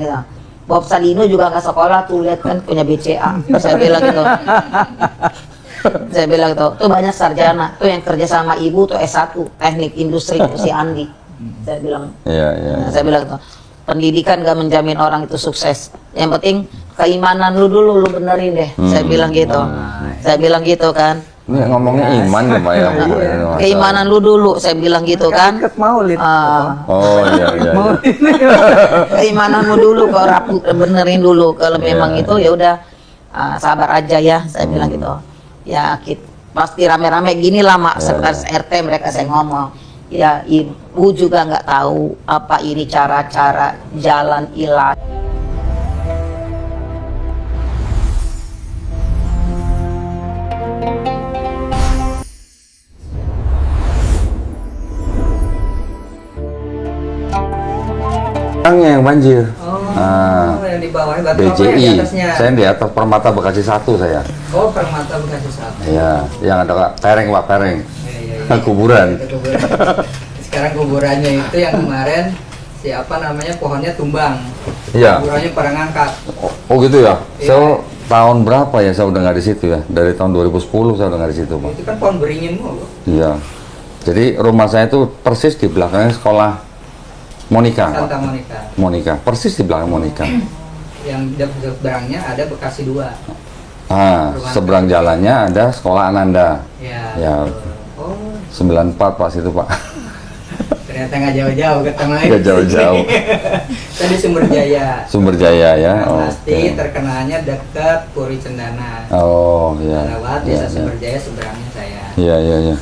Ya. Bob Sadino juga nggak sekolah tuh, lihat kan punya BCA. Saya bilang gitu. Saya bilang tuh banyak sarjana, tuh yang kerja sama ibu tuh S1 teknik industri tuh si Andi. Saya bilang. Nah, saya bilang tuh pendidikan gak menjamin orang itu sukses. Yang penting keimanan lu dulu, lu benerin deh. Saya bilang gitu. Saya bilang gitu kan. Ini ngomongnya iman ya Pak ya. Keimanan lu dulu, saya bilang gitu kan. Ikut maulid. Oh iya. Keimananmu dulu, kau rapu benerin dulu. Kalau memang itu ya udah sabar aja ya, saya bilang gitu. Ya pasti rame-rame gini lah mak, sekretaris RT mereka saya ngomong. Ya ibu juga nggak tahu apa ini cara-cara jalan ilahi. Yang banjir. Yang di bawahnya batu apa BJI. yang di atasnya? Saya di atas Permata Bekasi 1 saya. Oh, Permata Bekasi 1. Iya, yang ada pereng Pak, pereng. Iya. Kuburan. Itu kuburan. Sekarang kuburannya itu yang kemarin siapa namanya pohonnya tumbang. Iya. Kuburannya pada ngangkat. Oh gitu ya. Iya. Saya tahun berapa ya saya udah nggak di situ ya? Dari tahun 2010 saya udah nggak di situ Pak. Itu kan pohon beringin mulu. Iya. Jadi rumah saya itu persis di belakangnya sekolah Monica. Santa Pak. Monica. Monica, persis di belakang Monica. Yang di seberangnya ada Bekasi 2. Seberang jalannya ada sekolah Ananda. Ya. Oh, 94 Pak situ Pak. ternyata nggak jauh-jauh ketemu lagi. Nggak jauh-jauh. Tadi Sumberjaya. Sumberjaya ya. Pasti terkenalnya dekat Puri Cendana. Oh iya. Lewat desa Sumberjaya, seberangnya saya. Iya.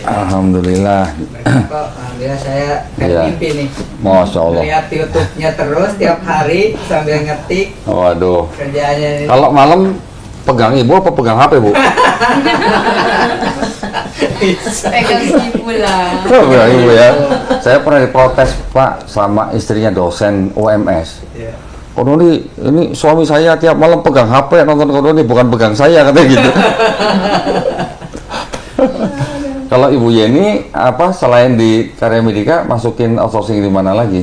Alhamdulillah. Mereka kok, alhamdulillah saya Iya. mimpi nih. Masya Allah. Lihat YouTube-nya terus tiap hari sambil ngetik Waduh. kerjaannya ini. Kalau malam pegang ibu apa pegang HP Bu? Pegang ibu lah. Pegang ibu ya. Saya pernah diprotes Pak sama istrinya dosen UMS. Iya. Kodoni, ini suami saya tiap malam pegang HP nonton Kodoni, bukan pegang saya katanya gitu. Kalau Ibu Yeni apa selain di Karya Medika masukin outsourcing di mana lagi?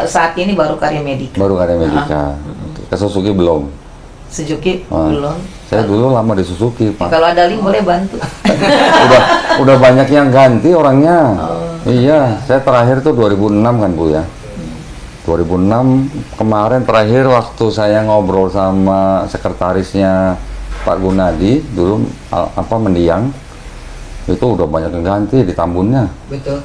Saat ini baru Karya Medika. Baru Karya Medika. Ke Suzuki belum? Suzuki belum. Saya dulu lama di Suzuki Pak. Kalau ada link boleh bantu. udah banyak yang ganti orangnya. Iya, saya terakhir tuh 2006 kan Bu ya. 2006 kemarin terakhir waktu saya ngobrol sama sekretarisnya Pak Gunadi dulu mendiang. Itu udah banyak yang ganti di Tambunnya. Betul.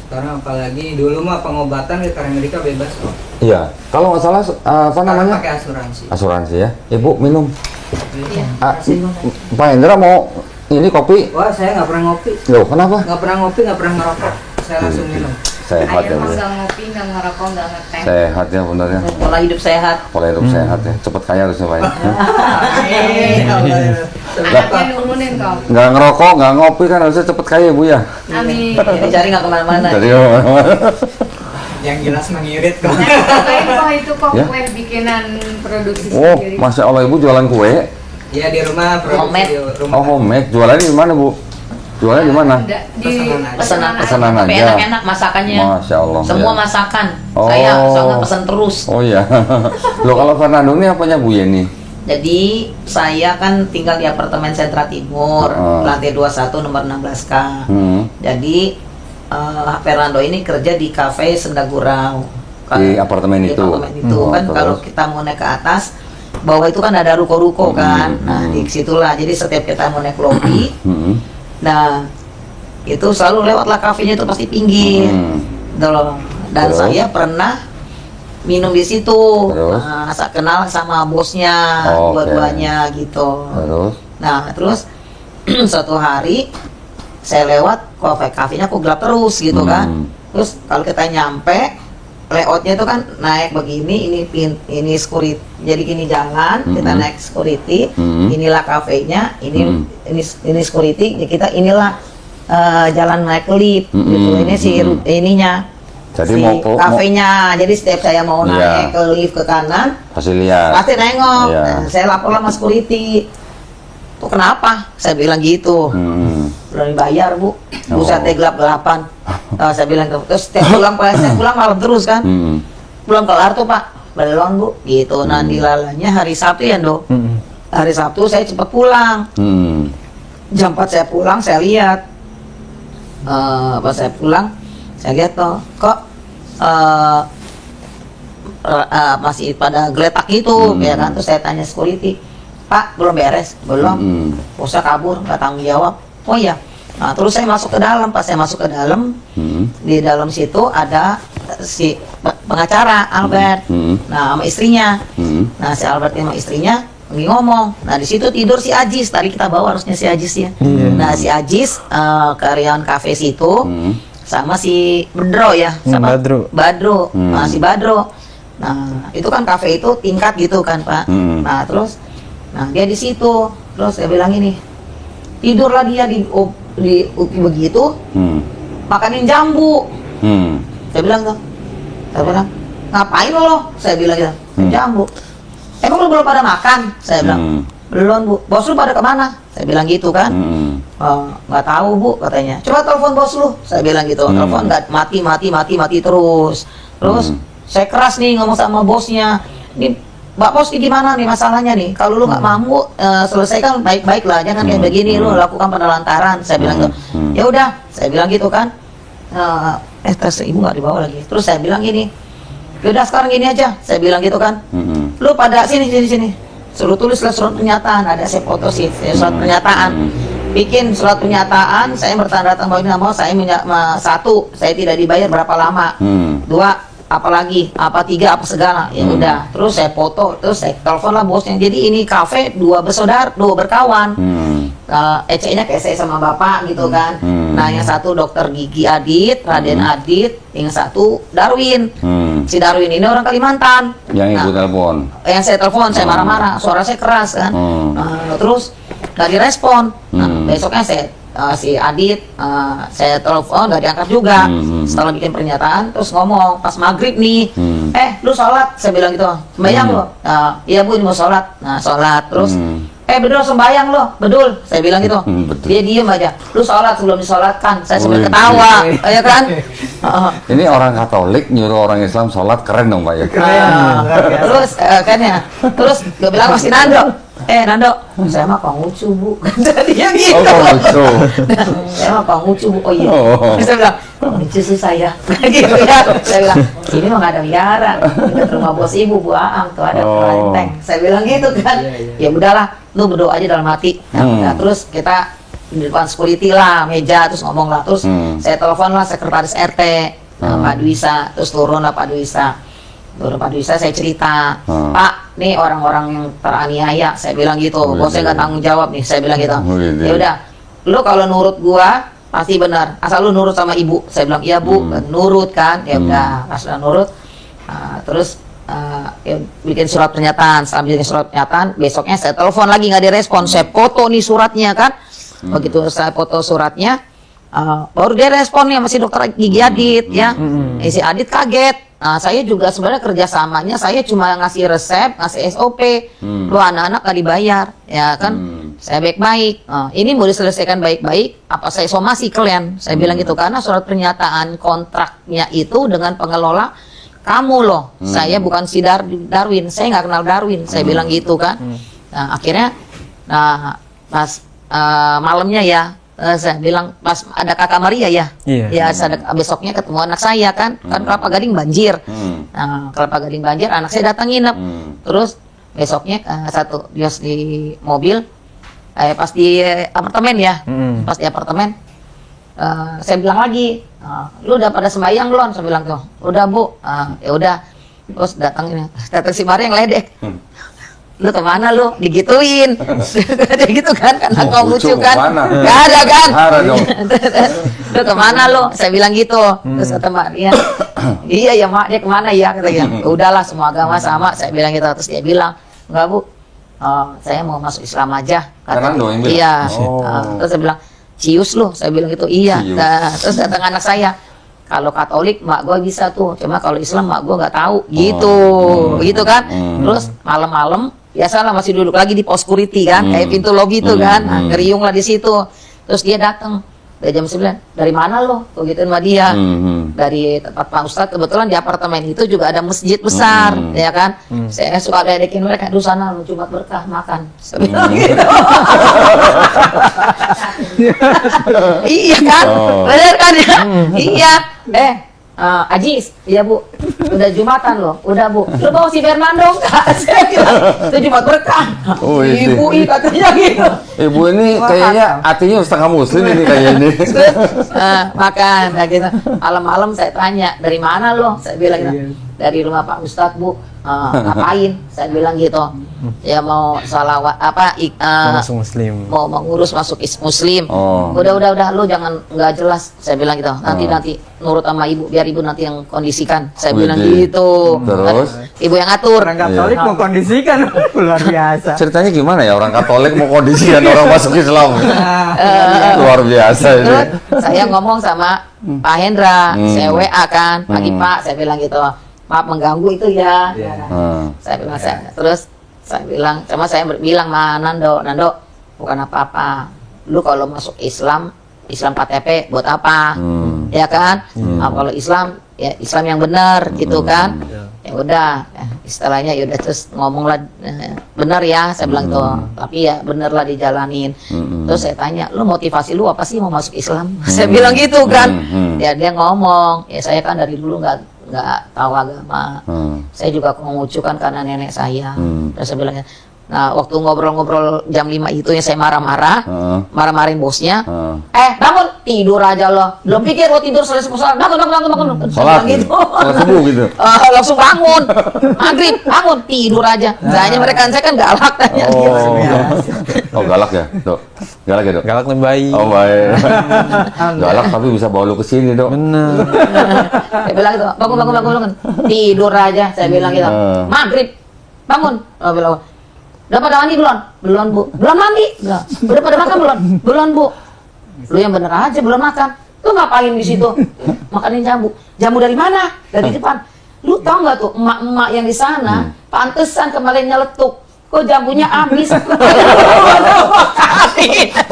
Sekarang apalagi dulu mah pengobatan di Karya Medika bebas kok. Iya. Kalau nggak salah apa namanya? Pakai asuransi. Asuransi ya. Ibu minum. Iya. Pak Hendra mau ini kopi? Wah, saya nggak pernah ngopi. Loh, kenapa? Nggak pernah ngopi, nggak pernah ngerokok. Saya langsung minum. Sehat ya Ayah Bu. mah nggak ngopi, nggak ngerokok, nggak ngeteh. Sehat ya benar ya. Pola hidup sehat. Pola hidup sehat ya. Cepet kaya harusnya Pak. Anaknya nurunin kau. Nggak ngerokok, nggak ngopi kan harusnya cepet kaya Bu ya. Amin. Jadi cari nggak kemana-mana. Jadi Yang jelas mengirit kok. Ngapain kok itu kok Ya? kue bikinan produksi oh, sendiri? Masya Allah Ibu jualan kue. Iya di rumah produksi Homemade. di rumah. Oh, homemake. Jualannya di mana Bu? Jualannya di mana? Di Pesanan Pesanan Tapi aja. enak-enak masakannya. Masya Allah. Semua ya. masakan. Oh. Saya soalnya pesan terus. Oh iya. Loh kalau Fernando ini apanya Bu Yeni? Jadi saya kan tinggal di apartemen Sentra Timur, lantai 21 nomor 16K. Jadi Fernando ini kerja di kafe Sendagurau. Di apartemen itu? itu kan kalau kita mau naik ke atas, bawah itu kan ada ruko-ruko kan. Nah di situlah. Jadi setiap kita mau naik lobby, nah itu selalu lewatlah kafenya itu pasti pinggir. Tuh. Dan Terus? saya pernah minum di situ. Terus? Nah, saya kenal sama bosnya, Oke. dua-duanya gitu. Terus? Nah, terus suatu hari saya lewat kafenya kok gelap terus gitu kan. Terus kalau kita nyampe layoutnya itu kan naik begini, ini security. Jadi gini jalan, kita naik security, inilah kafenya, ini security, ya kita inilah jalan naik lift gitu. Ini si ininya. Jadi si mau kafenya. Jadi setiap saya mau Iya. naik ke lift ke kanan, pasti lihat. pasti nengok. Iya. Nah, saya lapor sama security. Tuh kenapa? Saya bilang gitu. Belum dibayar Bu. Buset gelap-gelapan. Saya bilang terus setiap pulang malam terus kan. belum kelar tuh Pak, belum Bu, gitu. Nah dilalanya hari Sabtu ya Do. Hari Sabtu saya cepat pulang. Jam 4 saya pulang, saya lihat. Pas saya pulang, saya lihat tuh, kok masih pada geletak gitu, ya kan. Terus saya tanya security, Pak belum beres? Belum. Bosnya kabur, nggak tanggung jawab. Oh iya. Nah terus saya masuk ke dalam. Pas saya masuk ke dalam, di dalam situ ada si pengacara Albert, nah sama istrinya. Nah si Albert sama istrinya lagi ngomong. Nah di situ tidur si Ajis. Tadi kita bawa harusnya si Ajis ya. Nah si Ajis karyawan kafe situ sama si Bedro ya, sama Badro, nah, si Badro. Nah itu kan kafe itu tingkat gitu kan Pak. Nah terus, nah dia di situ. Terus saya bilang ini, tidurlah dia di begitu, makanin jambu. Saya bilang tuh, ngapain lo? Saya bilang gitu, jambu. Emang lu belum pada makan? Saya bilang, belum Bu. Bos lu pada kemana? Saya bilang gitu kan. Nggak tahu Bu katanya. Coba telepon bos lu. Saya bilang gitu. Telepon nggak, mati terus. Terus saya keras nih ngomong sama bosnya. Ini Mbak Bos ini gimana nih masalahnya nih? Kalau lu nggak mampu selesaikan baik-baik lah. Jangan kayak begini lu lakukan penelantaran. Saya bilang gitu. Ya udah. Saya bilang gitu kan. Tes ibu nggak dibawa lagi. Terus saya bilang gini. Yaudah sekarang gini aja, saya bilang gitu kan. Lu pada sini. Suruh tulislah surat pernyataan, ada saya foto sih, surat pernyataan. Bikin surat pernyataan, saya bertanda tangan bahwa saya satu, saya tidak dibayar berapa lama. Dua, apalagi, apa tiga, apa segala. Ya udah, terus saya foto, terus saya telepon lah bosnya. Jadi ini kafe dua berkawan. EC-nya kayak saya sama bapak gitu kan. Nah yang satu dokter gigi Adit, Raden Adit, yang satu Darwin. Si Darwin ini orang Kalimantan. Yang ibu telepon. Yang saya telepon, saya marah-marah, suara saya keras kan. Terus nggak direspon. Nah besoknya saya si Adit, saya telepon nggak diangkat juga. Setelah bikin pernyataan, terus ngomong pas maghrib nih, lu sholat, saya bilang gitu, sembahyang lo. Iya Bu, ini mau sholat. Nah sholat terus. Bedul sembahyang lo, Bedul, saya bilang gitu. Dia diem aja. Lu sholat sebelum disolatkan. Saya sambil ketawa, ya kan? Ini orang Katolik nyuruh orang Islam sholat, keren dong Pak ya. Terus kan ya, terus gue bilang masih Nando. Nando, saya mah Konghucu Bu. Dia gitu. Oh Konghucu. Saya mah Konghucu Bu. Oh iya. Saya bilang Konghucu sih saya. Gitu ya. Saya bilang ini mah nggak ada wihara. Dekat rumah bos ibu Bu Aang tuh ada kelenteng. Saya bilang gitu kan. Ya udahlah, lu berdoa aja dalam hati. Nah, terus kita di depan security lah, meja, terus ngomong lah. Terus saya telepon lah sekretaris RT Pak Dwisa. Terus turun lah Pak Dwisa. Saya cerita, Pak, nih orang-orang yang teraniaya, saya bilang gitu, bosnya nggak tanggung jawab nih, saya bilang gitu. Ya udah, lu kalau nurut gua pasti benar, asal lu nurut sama ibu. Saya bilang iya Bu, nurut kan, ya udah, pas udah nurut, terus ya, bikin surat pernyataan. Setelah bikin surat pernyataan, besoknya saya telepon lagi nggak direspon, saya foto nih suratnya kan, begitu saya foto suratnya, baru dia respon nih sama si dokter gigi Adit ya, si Adit kaget. Nah, saya juga sebenarnya kerjasamanya saya cuma ngasih resep, ngasih SOP, lu anak-anak gak dibayar, ya kan? Saya baik-baik. Ini mau diselesaikan baik-baik, apa saya somasi kalian? Saya bilang gitu karena surat pernyataan kontraknya itu dengan pengelola kamu loh. Saya bukan si Darwin, saya nggak kenal Darwin. Saya bilang gitu kan. Nah, akhirnya, nah pas malamnya ya. Saya bilang pas ada Kakak Maria ya, ya besoknya ketemu anak saya kan Kelapa Gading banjir. Nah, Kelapa Gading banjir, anak saya datang nginep. Terus besoknya satu dia di mobil, pas di apartemen ya, pas di apartemen, saya bilang lagi, lu udah pada sembahyang belum? Saya bilang tuh, udah Bu, ya udah. Terus datang si Maria yang ledek. Lu kemana lu? Digituin. Kayak gitu kan, karena kau lucu kan. Gak ada kan. Lu kemana lu? Saya bilang gitu. Terus kata Mak dia, iya ya Mak, dia kemana ya? Katanya, udahlah semua agama sama. Saya bilang gitu. Terus dia bilang, enggak Bu, saya mau masuk Islam aja. Iya. Terus saya bilang, cius lu? Saya bilang gitu, iya. Terus datang anak saya, kalau Katolik mak gue bisa tuh, cuma kalau Islam mak gue nggak tahu, gitu kan. Terus malam-malam biasalah masih duduk lagi di pos security kan, kayak pintu lobi tuh kan, ngeriung lah di situ. Terus dia datang Udah jam 9, dari mana lo? Kok gituin sama dia. Mhm. Dari tempat Pak Ustadz, kebetulan di apartemen itu juga ada masjid besar, ya kan? Saya suka ledekin mereka, "Duh sana lo Jumat berkah makan." Saya bilang gitu. Iya kan? Oh. Bener kan ya? Iya. Ajis, iya Bu, udah Jumatan loh, udah Bu. Lu bawa si Fernando enggak? Saya bilang, itu Jumat berkah. Oh, ini. Ibu katanya gitu. Ibu ini kayaknya hatinya setengah muslim ini kayak ini. Makan, nah gitu. Malam-malam saya tanya, dari mana lo? Saya bilang gitu, dari rumah Pak Ustadz Bu. Ngapain? Saya bilang gitu. Ya mau salawat Masuk muslim. mau mengurus masuk muslim. Oh. Udah lu jangan nggak jelas. Saya bilang gitu. Nanti nurut sama ibu, biar ibu nanti yang kondisikan. Saya bilang Widih. gitu. Terus? Ibu yang ngatur. Orang Katolik mau kondisikan luar biasa. Ceritanya gimana ya orang Katolik mau kondisikan orang masuk Islam? Luar biasa ini. Terus saya ngomong sama Pak Hendra, saya WA kan, pagi Pak, saya bilang gitu, maaf mengganggu itu ya. Saya bilang terus saya bilang, saya bilang sama Nando, bukan apa-apa. Lu kalau masuk Islam KTP buat apa? Ya kan? Kalau Islam ya Islam yang benar gitu kan? Ya udah, istilahnya ya udah terus ngomong lah benar ya, saya bilang tuh, tapi ya bener lah dijalanin. Terus saya tanya, lu motivasi lu apa sih mau masuk Islam? Saya bilang gitu kan. Ya dia ngomong, ya saya kan dari dulu nggak tahu agama. Saya juga mengucurkan karena nenek saya. Terus saya bilang, nah waktu ngobrol-ngobrol jam 5 itu yang saya marah-marah, marah-marahin bosnya. Bangun, tidur aja lo. Belum pikir lo tidur selesai sholat. Bangun. Sholat gitu. Sholat subuh gitu. Langsung bangun. Maghrib, bangun, tidur aja. Saya kan galak tanya gitu. Oh galak ya, Dok. Galak ya, Dok. Galak nih bayi. Oh baik. Galak tapi bisa bawa lu ke sini, Dok. Bener. Saya bilang gitu, bangun. Tidur aja, saya bilang gitu. Maghrib, bangun. Oh, bilang, udah pada mandi belum? Belum Bu. Belum mandi? Belum. Udah pada makan belum? Belum Bu. Lu yang bener aja belum makan. Lu ngapain di situ? Makanin jamu. Jamu dari mana? Dari depan. Lu tau nggak tuh emak-emak yang di sana pantesan kemarin nyeletuk. Kok jamunya habis?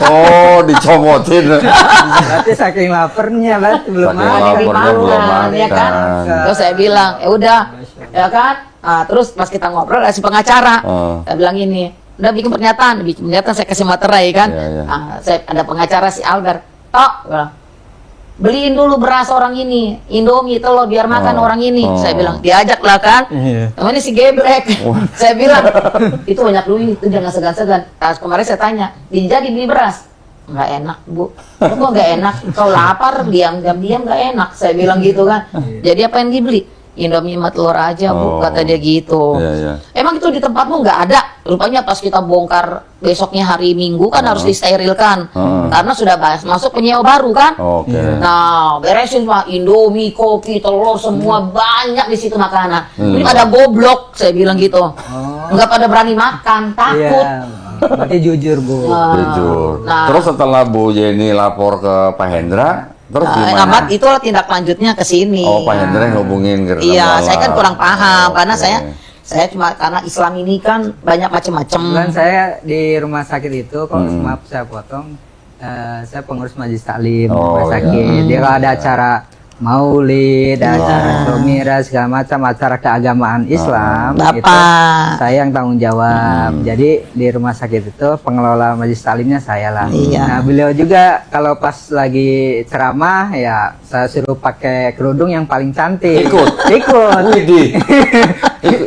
Oh, dicomotin. Berarti saking laparnya berarti belum Saking makan. laparnya belum ya kan? makan. Terus saya bilang, ya udah, ya kan? Terus pas kita ngobrol ada si pengacara. Saya bilang ini, udah bikin pernyataan saya kasih materai kan. Iya. Saya ada pengacara si Albert. Tok, beliin dulu beras orang ini, Indomie, telur biar makan orang ini. Saya bilang, diajak lah kan. Namanya si gebrek. Saya bilang, itu banyak duit, itu jangan segan-segan. Kemarin saya tanya, jadi beli beras? Nggak enak Bu. Kok nggak enak? Kalau lapar diam nggak enak. Saya bilang gitu kan. Jadi apa yang dibeli? Indomie sama telur aja Bu, kata dia gitu. Iya. Emang itu di tempatmu nggak ada? Rupanya pas kita bongkar besoknya hari Minggu kan harus disterilkan. Karena sudah masuk penyewa baru kan. Oke. Nah, beresin Pak, Indomie, kopi, telur, semua banyak di situ makanan. Ini pada goblok, saya bilang gitu. Nggak pada berani makan, takut. Iya. Berarti jujur Bu. Jujur. Nah. Terus setelah Bu Jenny lapor ke Pak Hendra, terus gimana? Amat itulah tindak lanjutnya ke sini. Oh, Pak Hendra yang hubungin ke Iya, Rizal saya kan Malam. kurang paham karena Oke. saya cuma karena Islam ini kan banyak macam-macam. Kebetulan saya di rumah sakit itu, kalau maaf saya potong, saya pengurus majelis taklim Oh, rumah sakit. Dia kalau ada acara maulid, acara Mi'raj, segala macam acara keagamaan Islam, Bapak. itu saya yang tanggung jawab. Jadi di rumah sakit itu pengelola majelis taklimnya saya lah. Iya. Nah beliau juga kalau pas lagi ceramah ya saya suruh pakai kerudung yang paling cantik. Ikut. Widih.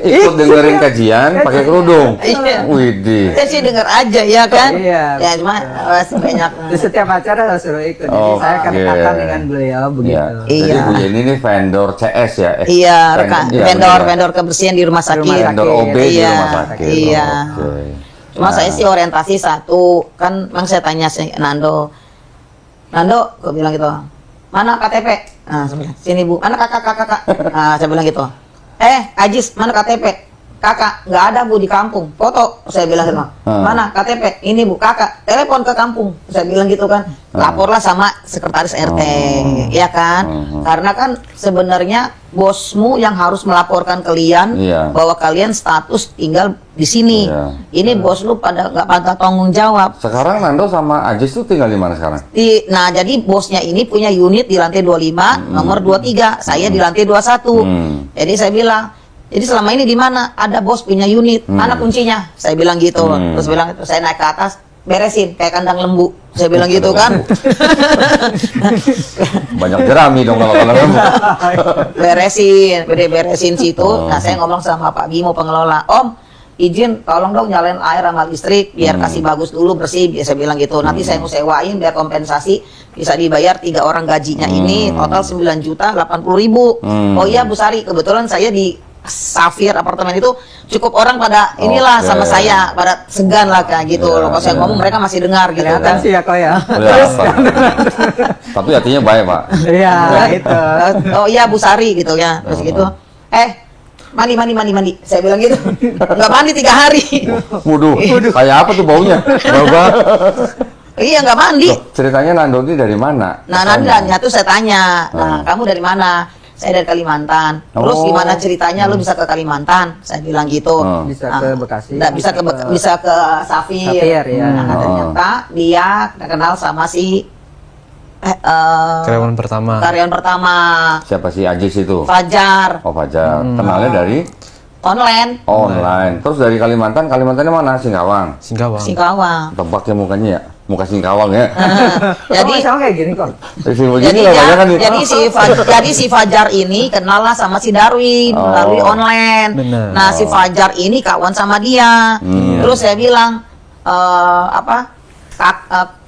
Ikut dengerin kajian pakai kerudung. Iya. Widih. Saya sih dengar aja ya kan. Iya, Ya cuma masih banyak. Di setiap acara saya suruh ikut. Jadi saya Oke. kedekatan dengan beliau begitu. Jadi Iya. Bu Jenny ini vendor CS ya? Iya, bener. vendor kebersihan di rumah sakit. Vendor OB di Iya, rumah sakit. iya. Oke. Cuma saya sih orientasi satu, kan memang saya tanya si Nando, gue bilang gitu, mana KTP? Nah, saya bilang, sini Bu, mana kakak? Nah, saya bilang gitu, Ajis, mana KTP? kakak nggak ada bu di kampung, foto. Saya bilang gitu, mana KTP? Ini bu, kakak telepon ke kampung. Saya bilang gitu kan, laporlah sama sekretaris RT, ya kan? Karena kan sebenarnya bosmu yang harus melaporkan kalian bahwa kalian status tinggal di sini. Ini bos lu pada nggak pada tanggung jawab. Sekarang Nando sama Ajis tuh tinggal di mana sekarang? Nah, jadi bosnya ini punya unit di lantai 25, nomor 23. Saya di lantai 21. Jadi saya bilang, jadi selama ini di mana ada bos punya unit, mana kuncinya? Saya bilang gitu. Terus bilang itu saya naik ke atas, beresin kayak kandang lembu. Saya bilang gitu kan. Banyak jerami dong kalau lembu. beresin situ. Nah, saya ngomong sama Pak Bimo pengelola, Om, izin tolong dong nyalain air sama listrik biar kasih bagus dulu bersih. Saya bilang gitu. Nanti saya mau sewain biar kompensasi bisa dibayar 3 orang gajinya ini total 9.080.000. Oh iya Bu Sari, kebetulan saya di Safir apartemen itu cukup orang pada inilah sama saya, pada segan lah kayak gitu. Kalau saya ngomong mereka masih dengar gitu kan. sih ya kok ya. Tapi hatinya baik Pak. Iya, itu. Oh iya Bu Sari gitu ya. Terus gitu. Mandi. Saya bilang gitu. Nggak mandi 3 hari. Waduh, kayak apa tuh baunya? Bapak. Iya nggak mandi. Loh, ceritanya Nando ini dari mana? Nah nanti tuh saya tanya, nah kamu dari mana? Saya dari Kalimantan. Terus gimana ceritanya lu bisa ke Kalimantan? Saya bilang gitu. Bisa ke Bekasi. Nggak, bisa ke Safir. Safir, ya. Nah, ternyata dia kenal sama si Karyawan pertama. karyawan pertama Siapa sih Ajis itu? Fajar Oh Fajar. Kenalnya dari online. online. Terus dari Kalimantannya mana? Singkawang. Singkawang. Tebak ya mukanya ya? Muka Singkawang ya? Jadi sama kayak gini kok. Jadi si Fajar ini kenal lah sama si Darwin melalui online. Bener. Nah si Fajar ini kawan sama dia. Terus saya bilang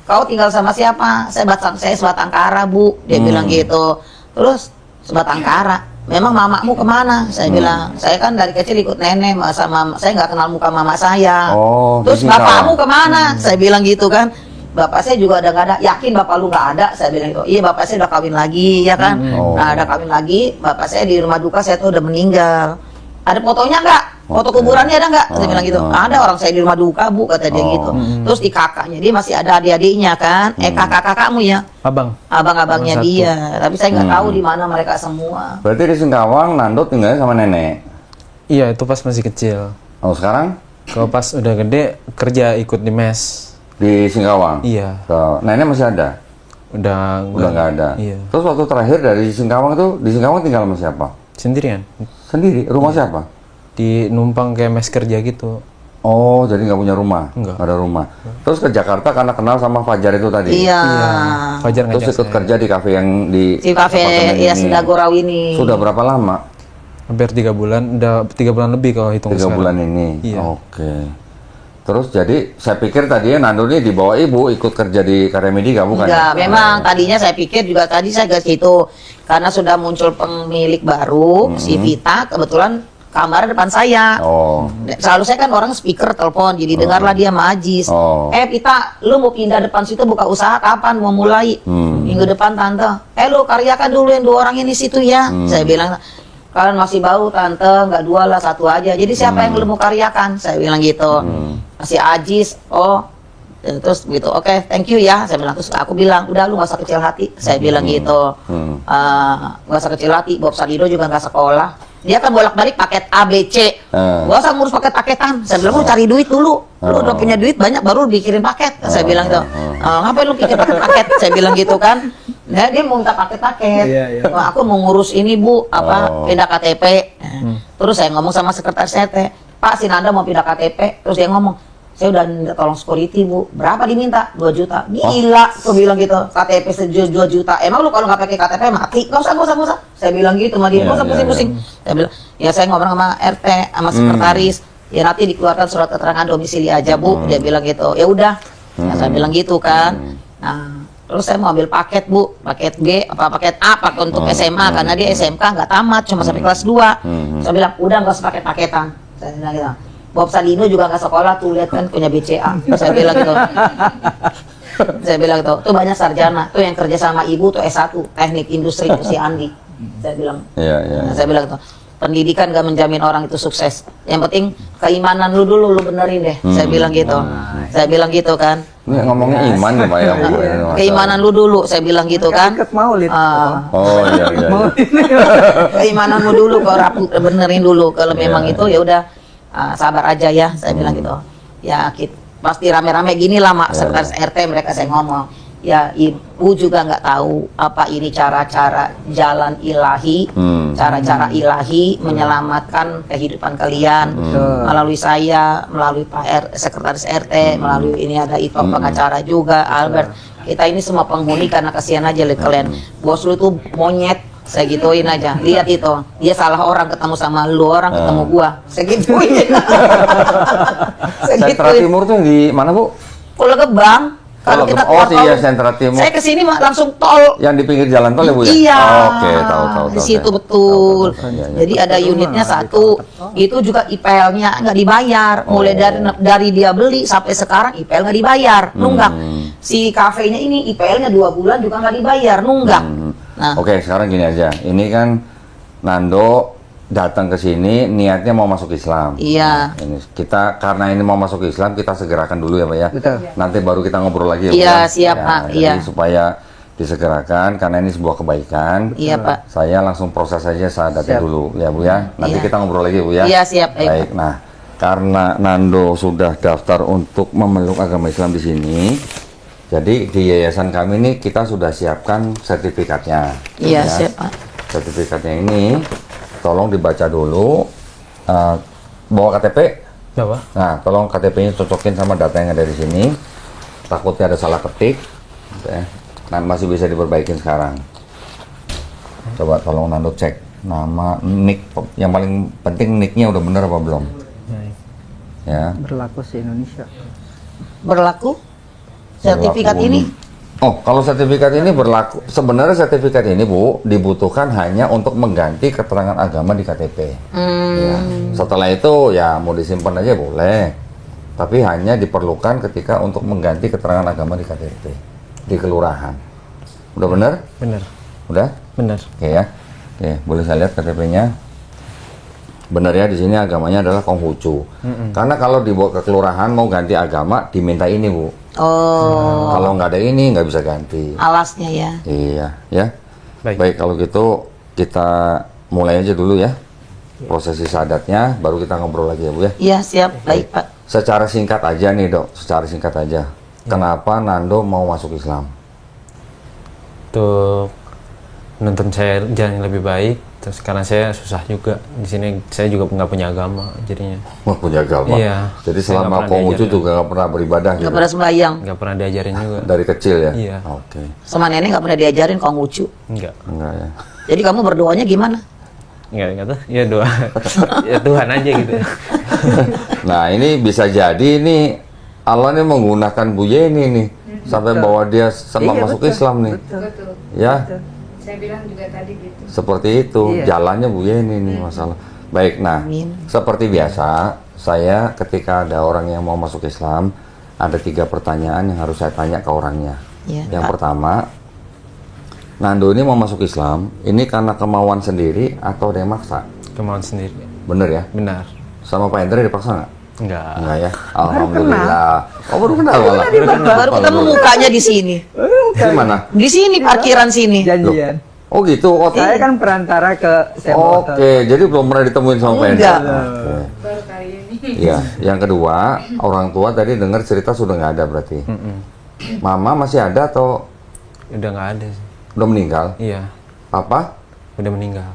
kau tinggal sama siapa? Saya Sebatang Kara Bu. Dia bilang gitu. Terus Sebatang Kara. Memang mamamu kemana? Saya bilang, saya kan dari kecil ikut nenek sama saya nggak kenal muka mama saya. Terus bapakmu kemana? Saya bilang gitu kan. Bapak saya juga udah nggak ada. Yakin bapak lu nggak ada? Saya bilang gitu. Iya bapak saya udah kawin lagi ya kan. Nah udah kawin lagi. Bapak saya di rumah duka saya tuh udah meninggal. Ada fotonya nggak? Foto kuburannya ada nggak? Saya bilang gitu. Ada, orang saya di rumah duka Bu, kata dia gitu. Terus di kakaknya dia masih ada adik-adiknya kan. Kakak-kakakmu ya. Abang-abangnya dia. Tapi saya nggak tahu di mana mereka semua. Berarti di Singkawang Nando tinggalnya sama nenek? Iya, itu pas masih kecil. Oh sekarang? Kalau pas udah gede, kerja ikut di mes. Di Singkawang? Iya. So, nenek masih ada? Udah nggak ada? Iya. Terus waktu terakhir dari Singkawang itu, di Singkawang tinggal sama siapa? Sendirian. Sendiri? Rumah siapa? Di numpang kayak mes kerja gitu. Oh, jadi nggak punya rumah? Nggak. Ada rumah. Terus ke Jakarta karena kenal sama Fajar itu tadi? Iya. Fajar Terus ngajak ikut saya. kerja di kafe yang di Si kafe apartemen ya ini. Sindagorau ini. Sudah berapa lama? Hampir 3 bulan. Udah 3 bulan lebih kalau hitung 3 sekarang. bulan ini? Iya. Oke. Terus jadi saya pikir tadinya Nando ini dibawa ibu ikut kerja di Karya Medika bukan? Enggak, memang tadinya saya pikir juga tadi saya gas gitu. Karena sudah muncul pemilik baru, si Vita, kebetulan kamarnya depan saya. Oh. Selalu saya kan orang speaker telepon, jadi dengarlah dia sama Ajis. Vita, lu mau pindah depan situ buka usaha kapan? Mau mulai? Minggu depan tante. Lu karyakan dulu yang 2 orang ini situ ya. Saya bilang, kalian masih bau tante, nggak 2 lah, 1 aja. Jadi siapa yang lu mau karyakan? Saya bilang gitu. Masih Ajis, terus gitu, oke, thank you ya. Saya bilang, terus aku bilang, udah lu nggak usah kecil hati. Saya bilang gitu, nggak usah kecil hati. Bob Sadido juga nggak sekolah. Dia kan bolak-balik paket A, B, C. Gak usah ngurus paket-paketan. Saya bilang, lu cari duit dulu. Lu udah punya duit banyak, baru lu bikirin paket. Saya bilang gitu. Ngapain lu pikir paket-paket? Saya bilang gitu kan. Nah, dia mau minta paket-paket. Wah, aku mau ngurus ini Bu, pindah KTP. Terus saya ngomong sama sekretaris saya, Pak, si Nanda mau pindah KTP. Terus dia ngomong, saya udah minta tolong security Bu. Berapa diminta? 2 juta. Gila, aku bilang gitu. KTP 2 juta. Emang lu kalau nggak pakai KTP mati? Gak usah. Saya bilang gitu sama dia. Gak usah pusing-pusing. Saya bilang, ya saya ngobrol sama RT, sama sekretaris. Ya nanti dikeluarkan surat keterangan domisili aja Bu. Dia bilang gitu. Ya udah. Nah, saya bilang gitu kan. Nah, terus saya mau ambil paket Bu, paket B, paket A, paket untuk SMA karena dia SMK nggak tamat, cuma sampai kelas 2. Saya bilang udah nggak usah paket-paketan. Saya bilang gitu. Bob Sadino juga nggak sekolah tuh, lihat kan punya BCA. Saya bilang gitu. Saya bilang gitu. Tuh banyak sarjana, tuh yang kerja sama ibu tuh S1, teknik industri tuh si Andi. Saya bilang. Iya. Nah, saya bilang gitu. pendidikan gak menjamin orang itu sukses. Yang penting keimanan lu dulu lu benerin deh. Saya bilang gitu. Saya bilang gitu kan. Ini ngomongnya iman ya Pak ya, Bu, ini masalah. Keimanan lu dulu, saya bilang gitu kan. Ikut maulid. Oh iya iya. Keimananmu dulu, kau benerin dulu. Kalau memang itu ya udah sabar aja ya, saya bilang gitu. Ya pasti rame-rame gini lah, mak sekretaris RT mereka saya ngomong. Ya ibu juga nggak tahu apa ini cara-cara jalan ilahi, cara-cara ilahi menyelamatkan kehidupan kalian melalui saya, melalui Pak sekretaris RT, melalui ini ada itu pengacara juga Albert. Kita ini semua penghuni karena kasihan aja lihat kalian. Bos lu tuh monyet, saya gituin aja. Lihat itu, dia salah orang ketemu sama lu, orang ketemu gua. Saya gituin. Saya Sentra gituin. Timur tuh di mana Bu? Pulau Gebang. Kalau kita oh keluar iya tol, Sentra Timur. saya kesini langsung tol. Yang di pinggir jalan tol ya Bu ya? Iya. Oh, oke, tahu. Di situ betul. Iya, iya. Jadi ada unitnya satu. Itu juga IPL-nya nggak dibayar. Mulai dari dia beli sampai sekarang IPL nggak dibayar, nunggak. Si kafenya ini IPL-nya 2 bulan juga nggak dibayar, nunggak. Nah, Oke, sekarang gini aja. Ini kan Nando datang ke sini niatnya mau masuk Islam. iya. Ini kita karena ini mau masuk Islam kita segerakan dulu ya Pak ya. Betul. Nanti baru kita ngobrol lagi ya. Bu, Iya, ya? siap, Pak. Jadi Iya. supaya disegerakan karena ini sebuah kebaikan. Iya, Pak. Saya langsung proses saja syahadatnya Siap. dulu ya Bu ya. Nanti Iya. kita ngobrol lagi Bu ya. Iya, siap, baik, Baik. Nah, karena Nando sudah daftar untuk memeluk agama Islam di sini. Jadi di yayasan kami ini kita sudah siapkan sertifikatnya. Iya, Ya. siap, Pak. Sertifikatnya ini tolong dibaca dulu. Bawa KTP. Apa? Nah, tolong KTP-nya cocokin sama data yang ada di sini. Takutnya ada salah ketik. Ya. Nah, masih bisa diperbaikin sekarang. Coba tolong Nando cek nama, nick. Yang paling penting nicknya udah bener apa belum? Ya. Berlaku se Indonesia. Berlaku sertifikat Berlaku. ini. Oh, kalau sertifikat ini berlaku, sebenarnya sertifikat ini Bu dibutuhkan hanya untuk mengganti keterangan agama di KTP. Ya. Setelah itu ya mau disimpan aja boleh, tapi hanya diperlukan ketika untuk mengganti keterangan agama di KTP di kelurahan. Udah bener? Bener. Udah? Bener. Oke ya. Oke, boleh saya lihat KTP-nya? Bener ya, di sini agamanya adalah Konghucu. Karena kalau dibawa ke kelurahan mau ganti agama diminta ini Bu. Oh, Kalau nggak ada ini nggak bisa ganti. alasnya ya. Iya, ya. Baik. Baik, kalau gitu kita mulai aja dulu ya. Prosesi syahadatnya, baru kita ngobrol lagi ya Bu ya. Iya, siap. Baik, Pak. Secara singkat aja nih Dok, secara singkat aja. Kenapa Nando mau masuk Islam? Untuk menuntun saya jalan yang lebih baik. Terus karena saya susah juga di sini, saya juga nggak punya agama jadinya. Wah, punya agama. Iya. Jadi Saya selama nggak pernah Konghucu diajarin. juga nggak pernah beribadah Nggak gitu. pernah sembahyang. Nggak pernah diajarin juga. Dari kecil ya? Iya. Oke. Sama nenek nggak pernah diajarin Konghucu. Enggak. Enggak ya. Jadi kamu berdoanya gimana? Enggak tuh. Ya doa. Ya Tuhan aja gitu. Nah, ini bisa jadi ini Allah nih menggunakan Bu Yeni nih sampai bawa dia sama Iya, masuk betul. Islam nih. Betul. Betul. Ya. Saya bilang juga tadi gitu. Seperti itu, Iya. jalannya Bu Yeni nih masalah. Baik, nah, Amin. seperti biasa, saya ketika ada orang yang mau masuk Islam, ada 3 pertanyaan yang harus saya tanya ke orangnya. Iya, Yang Pak. pertama, Nando ini mau masuk Islam, ini karena kemauan sendiri atau ada yang maksa? Kemauan sendiri. Bener ya? Benar. Sama Pak Hendra dipaksa nggak? Enggak. Enggak ya? Alhamdulillah. Oh, baru kenal malah. Baru ketemu mukanya di sini. Di mana? Di sini parkiran sini. Janjian. Oh gitu. Oh, Saya kan perantara ke sewa motor. Oke, jadi belum pernah ditemuin sama Pak Hendra. Enggak. Oke. Baru kali ini. Iya, yang kedua, orang tua tadi dengar cerita sudah nggak ada berarti. Mama masih ada atau Udah nggak ada sih. udah meninggal? Iya. Papa? Udah meninggal.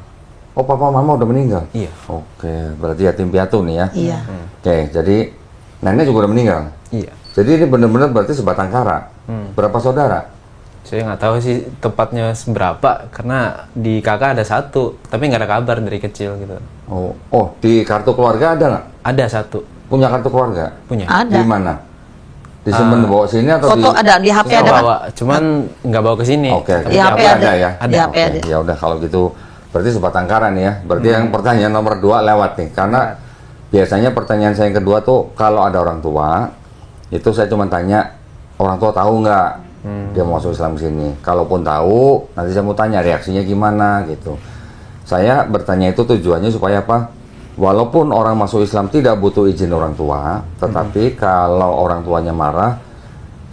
Oh, papa mama udah meninggal? Iya. Oke, berarti yatim piatu nih ya? Iya. Oke, jadi nenek juga udah meninggal? Iya. Jadi ini benar-benar berarti sebatang kara? Berapa saudara? Saya nggak tahu sih tepatnya seberapa karena di kakak ada 1, tapi nggak ada kabar dari kecil gitu. Oh, di kartu keluarga ada nggak? Ada 1 Punya kartu keluarga? punya. Ada. Di mana? Disimpan bawa sini atau Foto ada di HP Nggak ada, Pak. bawa, cuman nggak bawa ke sini. Oke, Tapi Di HP ada. ya? Di HP Oke, ada. ya udah kalau gitu berarti sebatang kara nih ya. Berarti yang pertanyaan nomor 2 lewat nih. Karena biasanya pertanyaan saya yang kedua tuh kalau ada orang tua itu saya cuma tanya orang tua tahu nggak dia mau masuk Islam sini. Kalaupun tahu nanti saya mau tanya reaksinya gimana gitu. Saya bertanya itu tujuannya supaya apa? Walaupun orang masuk Islam tidak butuh izin orang tua, tetapi kalau orang tuanya marah,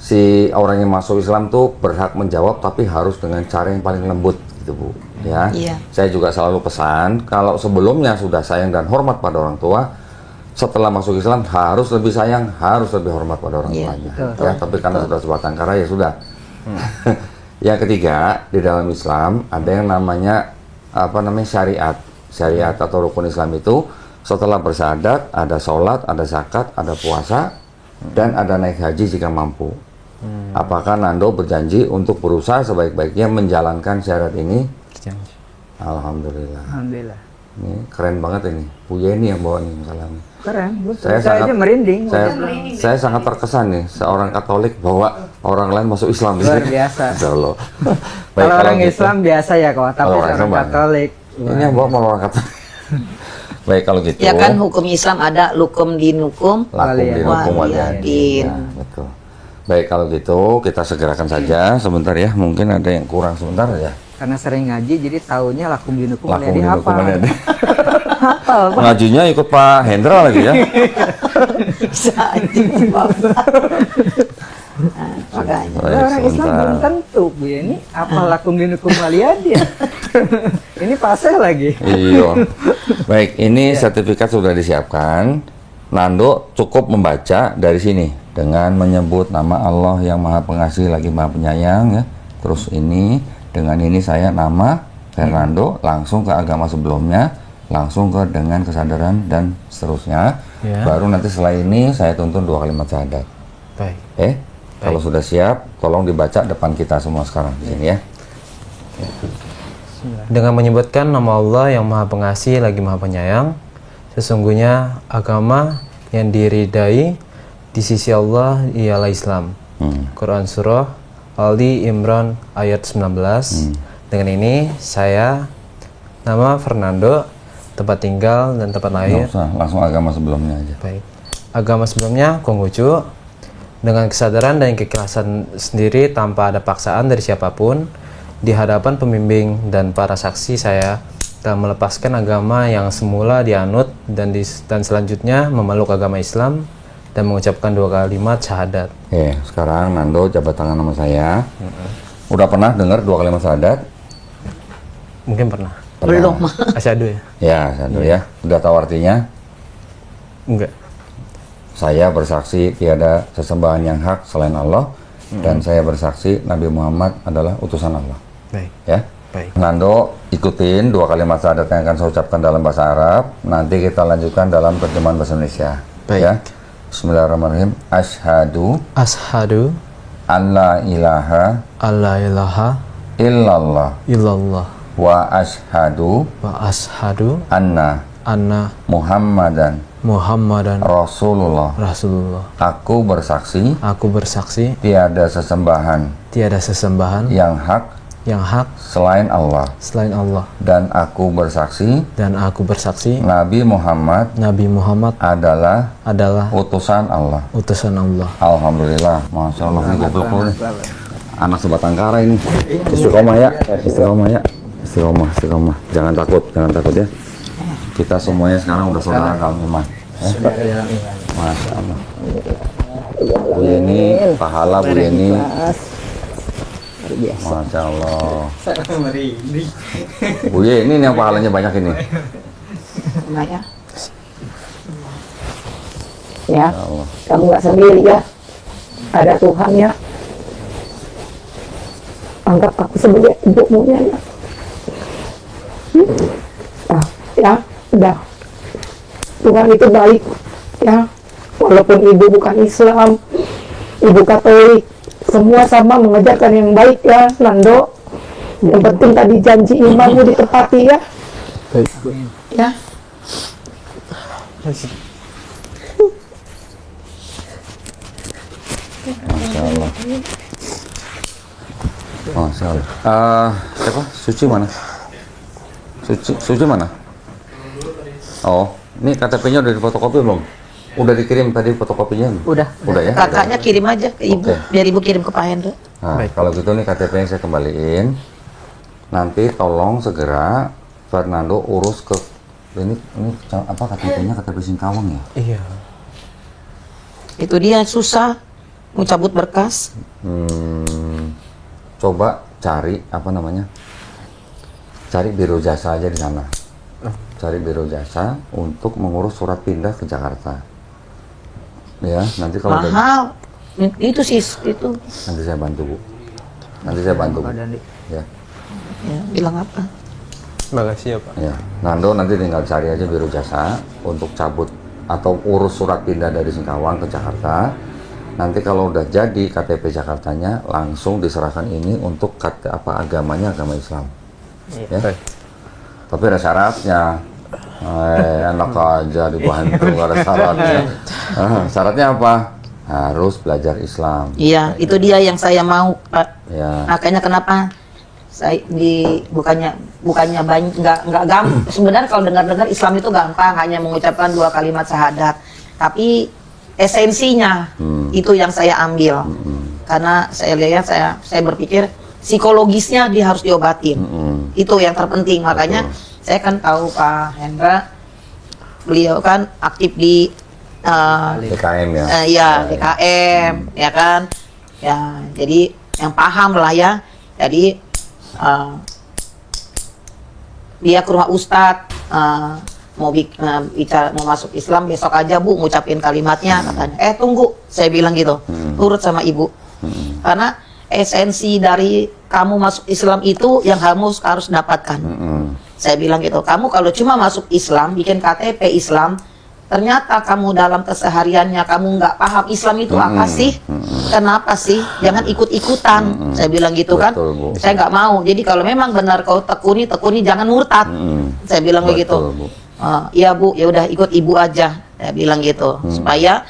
si orang yang masuk Islam tuh berhak menjawab, tapi harus dengan cara yang paling lembut, gitu Bu. Ya, Iya. saya juga selalu pesan, kalau sebelumnya sudah sayang dan hormat pada orang tua, setelah masuk Islam harus lebih sayang, harus lebih hormat pada orang Iya, tuanya. betul. Ya, tapi karena sudah sebatang kara ya sudah. Yang ketiga, di dalam Islam ada yang namanya syariat. Syariat atau rukun Islam itu setelah bersyahadat ada sholat, ada zakat, ada puasa, dan ada naik haji jika mampu. Apakah Nando berjanji untuk berusaha sebaik-baiknya menjalankan syarat ini? Berjanji. Alhamdulillah. Alhamdulillah. Ini keren banget ini. Bu Yeni yang bawa nih masalahnya. Keren. Saya Saya sangat- aja merinding. Saya sangat terkesan nih seorang Katolik bawa orang lain masuk Islam. Luar biasa. Insya Allah. Baik, Kalau orang gitu. Islam biasa ya kok, tapi Kalau orang orang Islam banyak. Katolik. Ini yang bawa malah orang Katolik. Baik kalau gitu. Ya kan hukum Islam ada lukum dinukum. Lakum Waliya. dinukum Waliyadin. waliyadin. Ya, betul. Baik kalau gitu kita segerakan saja sebentar ya. Mungkin ada yang kurang sebentar ya. Karena sering ngaji, jadi taunya lakum dinukum Lakum waliyadin dinukum hafal. waliyadin. Hafal, Pak. Ngajinya ikut Pak Hendra lagi ya. Bisa aja. Nah, makanya. Baik, Orang Islam sebentar. belum tentu, Bu. Ini apa lakum dinukum waliyadin? Ini pasal lagi. Iya. Baik, ini sertifikat sudah disiapkan. Nando cukup membaca dari sini dengan menyebut nama Allah yang Maha Pengasih lagi Maha Penyayang ya. Terus ini dengan ini saya nama Fernando langsung ke agama sebelumnya, langsung ke dengan kesadaran dan seterusnya. Ya. Baru nanti setelah ini saya tuntun 2 kalimat syahadat. Baik. Kalau sudah siap, tolong dibaca depan kita semua sekarang di sini ya. Dengan menyebutkan nama Allah yang Maha Pengasih lagi Maha Penyayang, sesungguhnya agama yang diridai di sisi Allah ialah Islam. Quran Surah Ali Imran ayat 19. Dengan ini saya nama Fernando, tempat tinggal dan tempat Nggak lahir. usah, langsung agama sebelumnya aja. Baik. Agama sebelumnya Konghucu, dengan kesadaran dan keikhlasan sendiri tanpa ada paksaan dari siapapun, di hadapan pembimbing dan para saksi saya telah melepaskan agama yang semula dianut dan selanjutnya memeluk agama Islam dan mengucapkan 2 kalimat syahadat. Sekarang Nando jabat tangan sama saya. Udah pernah dengar 2 kalimat syahadat? Mungkin pernah. Belum. Asyhadu ya? Ya, satu ya. Udah tahu artinya? Enggak. Saya bersaksi tiada sesembahan yang hak selain Allah dan saya bersaksi Nabi Muhammad adalah utusan Allah. Baik. Ya. Baik. Nando ikutin 2 kalimat syahadat yang akan saya ucapkan dalam bahasa Arab. Nanti kita lanjutkan dalam terjemahan bahasa Indonesia. Baik. Ya. Bismillahirrahmanirrahim. Asyhadu Asyhadu an la ilaha alla ilaha illallah illallah wa asyhadu wa asyhadu anna anna Muhammadan Muhammadan Rasulullah. Rasulullah. Aku bersaksi Aku bersaksi tiada sesembahan tiada sesembahan yang hak yang hak selain Allah selain Allah, dan aku bersaksi dan aku bersaksi Nabi Muhammad Nabi Muhammad adalah adalah utusan Allah. utusan Allah. Alhamdulillah, masya Allah ini goblok loh nih. Anak sebatang kara ini. Istiqomah ya, istiqomah ya, istiqomah. Jangan takut ya. Kita semuanya sekarang udah saudara kamu iman. Masya Allah. Bu Yeni, pahala Bu Yeni. Masya Allah. Bu Yeni ini yang pahalanya banyak ini. Nah, ya. Ya, Ya Allah. kamu nggak sendiri ya. Ada Tuhan ya. Anggap aku sebagai ibumu ya. Nah, ya, udah. Tuhan itu baik ya. Walaupun ibu bukan Islam, ibu Katolik, semua sama mengajarkan yang baik ya, Nando. Yang penting tadi janji imanmu ditepati ya. Ya. Masya Allah. Masya Allah. Siapa? Suci mana? Suci mana? Oh, ini KTP-nya udah difotokopi belum? Udah dikirim tadi fotokopinya? Udah. Udah ya? Kakaknya kirim aja ke ibu, Oke. biar ibu kirim ke Pak Hendra. Nah, kalau gitu nih KTP yang saya kembaliin. Nanti tolong segera Fernando urus ke ini apa KTP-nya, KTP Singkawang ya? Iya. Itu dia susah mau cabut berkas. Coba cari apa namanya? Cari biro jasa aja di sana. Cari biro jasa untuk mengurus surat pindah ke Jakarta. Ya, nanti kalau udah, Mahal. Itu sih itu. nanti saya bantu Bu. Nanti saya bantu Bu. Ya. Ya, bilang apa? Makasih ya Pak. Ya, Nando nanti tinggal cari aja biro jasa untuk cabut atau urus surat pindah dari Singkawang ke Jakarta. Nanti kalau udah jadi KTP Jakartanya, langsung diserahkan ini untuk agamanya agama Islam. Ya. Baik. Tapi ada syaratnya. Enak aja dibantu, nggak ada syaratnya. Syaratnya apa? Harus belajar Islam. Iya, itu dia yang saya mau, Pak. Ya. Makanya kenapa saya bukannya banyak nggak gampang. Sebenarnya kalau dengar-dengar Islam itu gampang, hanya mengucapkan 2 kalimat syahadat. Tapi esensinya itu yang saya ambil. Karena saya lihat saya berpikir psikologisnya dia harus diobatin. Itu yang terpenting. Makanya saya kan tahu Pak Hendra, beliau kan aktif di DKM ya. ya DKM ya kan. Ya, jadi yang paham lah ya. Jadi dia ke rumah Ustadz mau bicara mau masuk Islam, besok aja Bu ngucapin kalimatnya katanya. Tunggu, saya bilang gitu. Urut sama Ibu. Karena esensi dari kamu masuk Islam itu yang harus dapatkan. Saya bilang gitu. Kamu kalau cuma masuk Islam, bikin KTP Islam, ternyata kamu dalam kesehariannya kamu nggak paham Islam itu apa sih? Kenapa sih? Jangan ikut-ikutan. Saya bilang gitu. Kan. Betul, Bu. Saya nggak mau. Jadi kalau memang benar kau tekuni, jangan murtad. Saya bilang begitu. Bu. Iya Bu, ya udah ikut Ibu aja. Saya bilang gitu. Supaya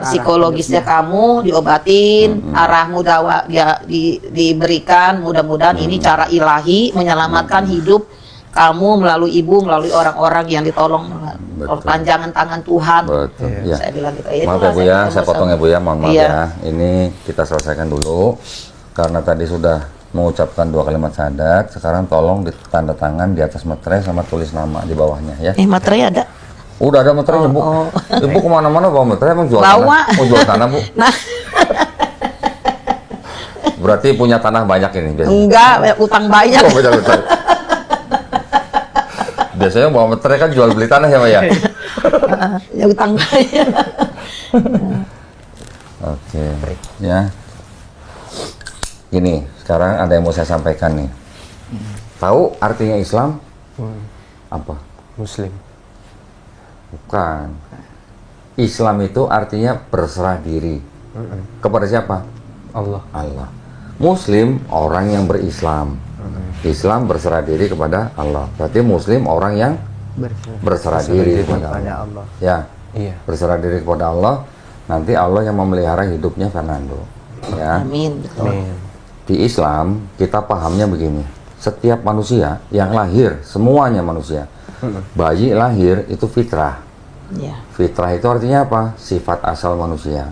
psikologisnya kamu diobatin, arahmu ya, diberikan. Mudah-mudahan ini cara ilahi menyelamatkan hidup kamu melalui Ibu, melalui orang-orang yang ditolong perpanjangan tangan Tuhan. Betul. Ya. Saya bilang gitu. Maaf ya Bu ya, saya potong ya Bu ya, mohon maaf Iya. ya. Ini kita selesaikan dulu. Karena tadi sudah mengucapkan 2 kalimat syahadat, sekarang tolong ditanda tangan di atas materai sama tulis nama di bawahnya ya. Materai ada? Udah ada materainya Bu. Ibu kemana-mana bawa materai, emang jual Bawa. tanah? Mau jual tanah Bu? Nah, Berarti punya tanah banyak ini biasanya? enggak, utang banyak. Oh, betul. Biasanya bawa materai kan jual beli tanah ya Pak ya? Ya utang banyak. Oke, ya. Gini, sekarang ada yang mau saya sampaikan nih. Tahu artinya Islam? Apa? Muslim. Bukan. Islam itu artinya berserah diri. Kepada siapa? Allah. Allah. Muslim orang yang berislam. Islam berserah diri kepada Allah. Berarti Muslim orang yang berserah diri kepada Allah. Ya, Iya. berserah diri kepada Allah. Nanti Allah yang memelihara hidupnya Fernando. Ya. Amin. Betul. Amin. Di Islam kita pahamnya begini. Setiap manusia yang lahir, semuanya manusia. Bayi lahir itu fitrah. Ya. Fitrah itu artinya apa? Sifat asal manusia.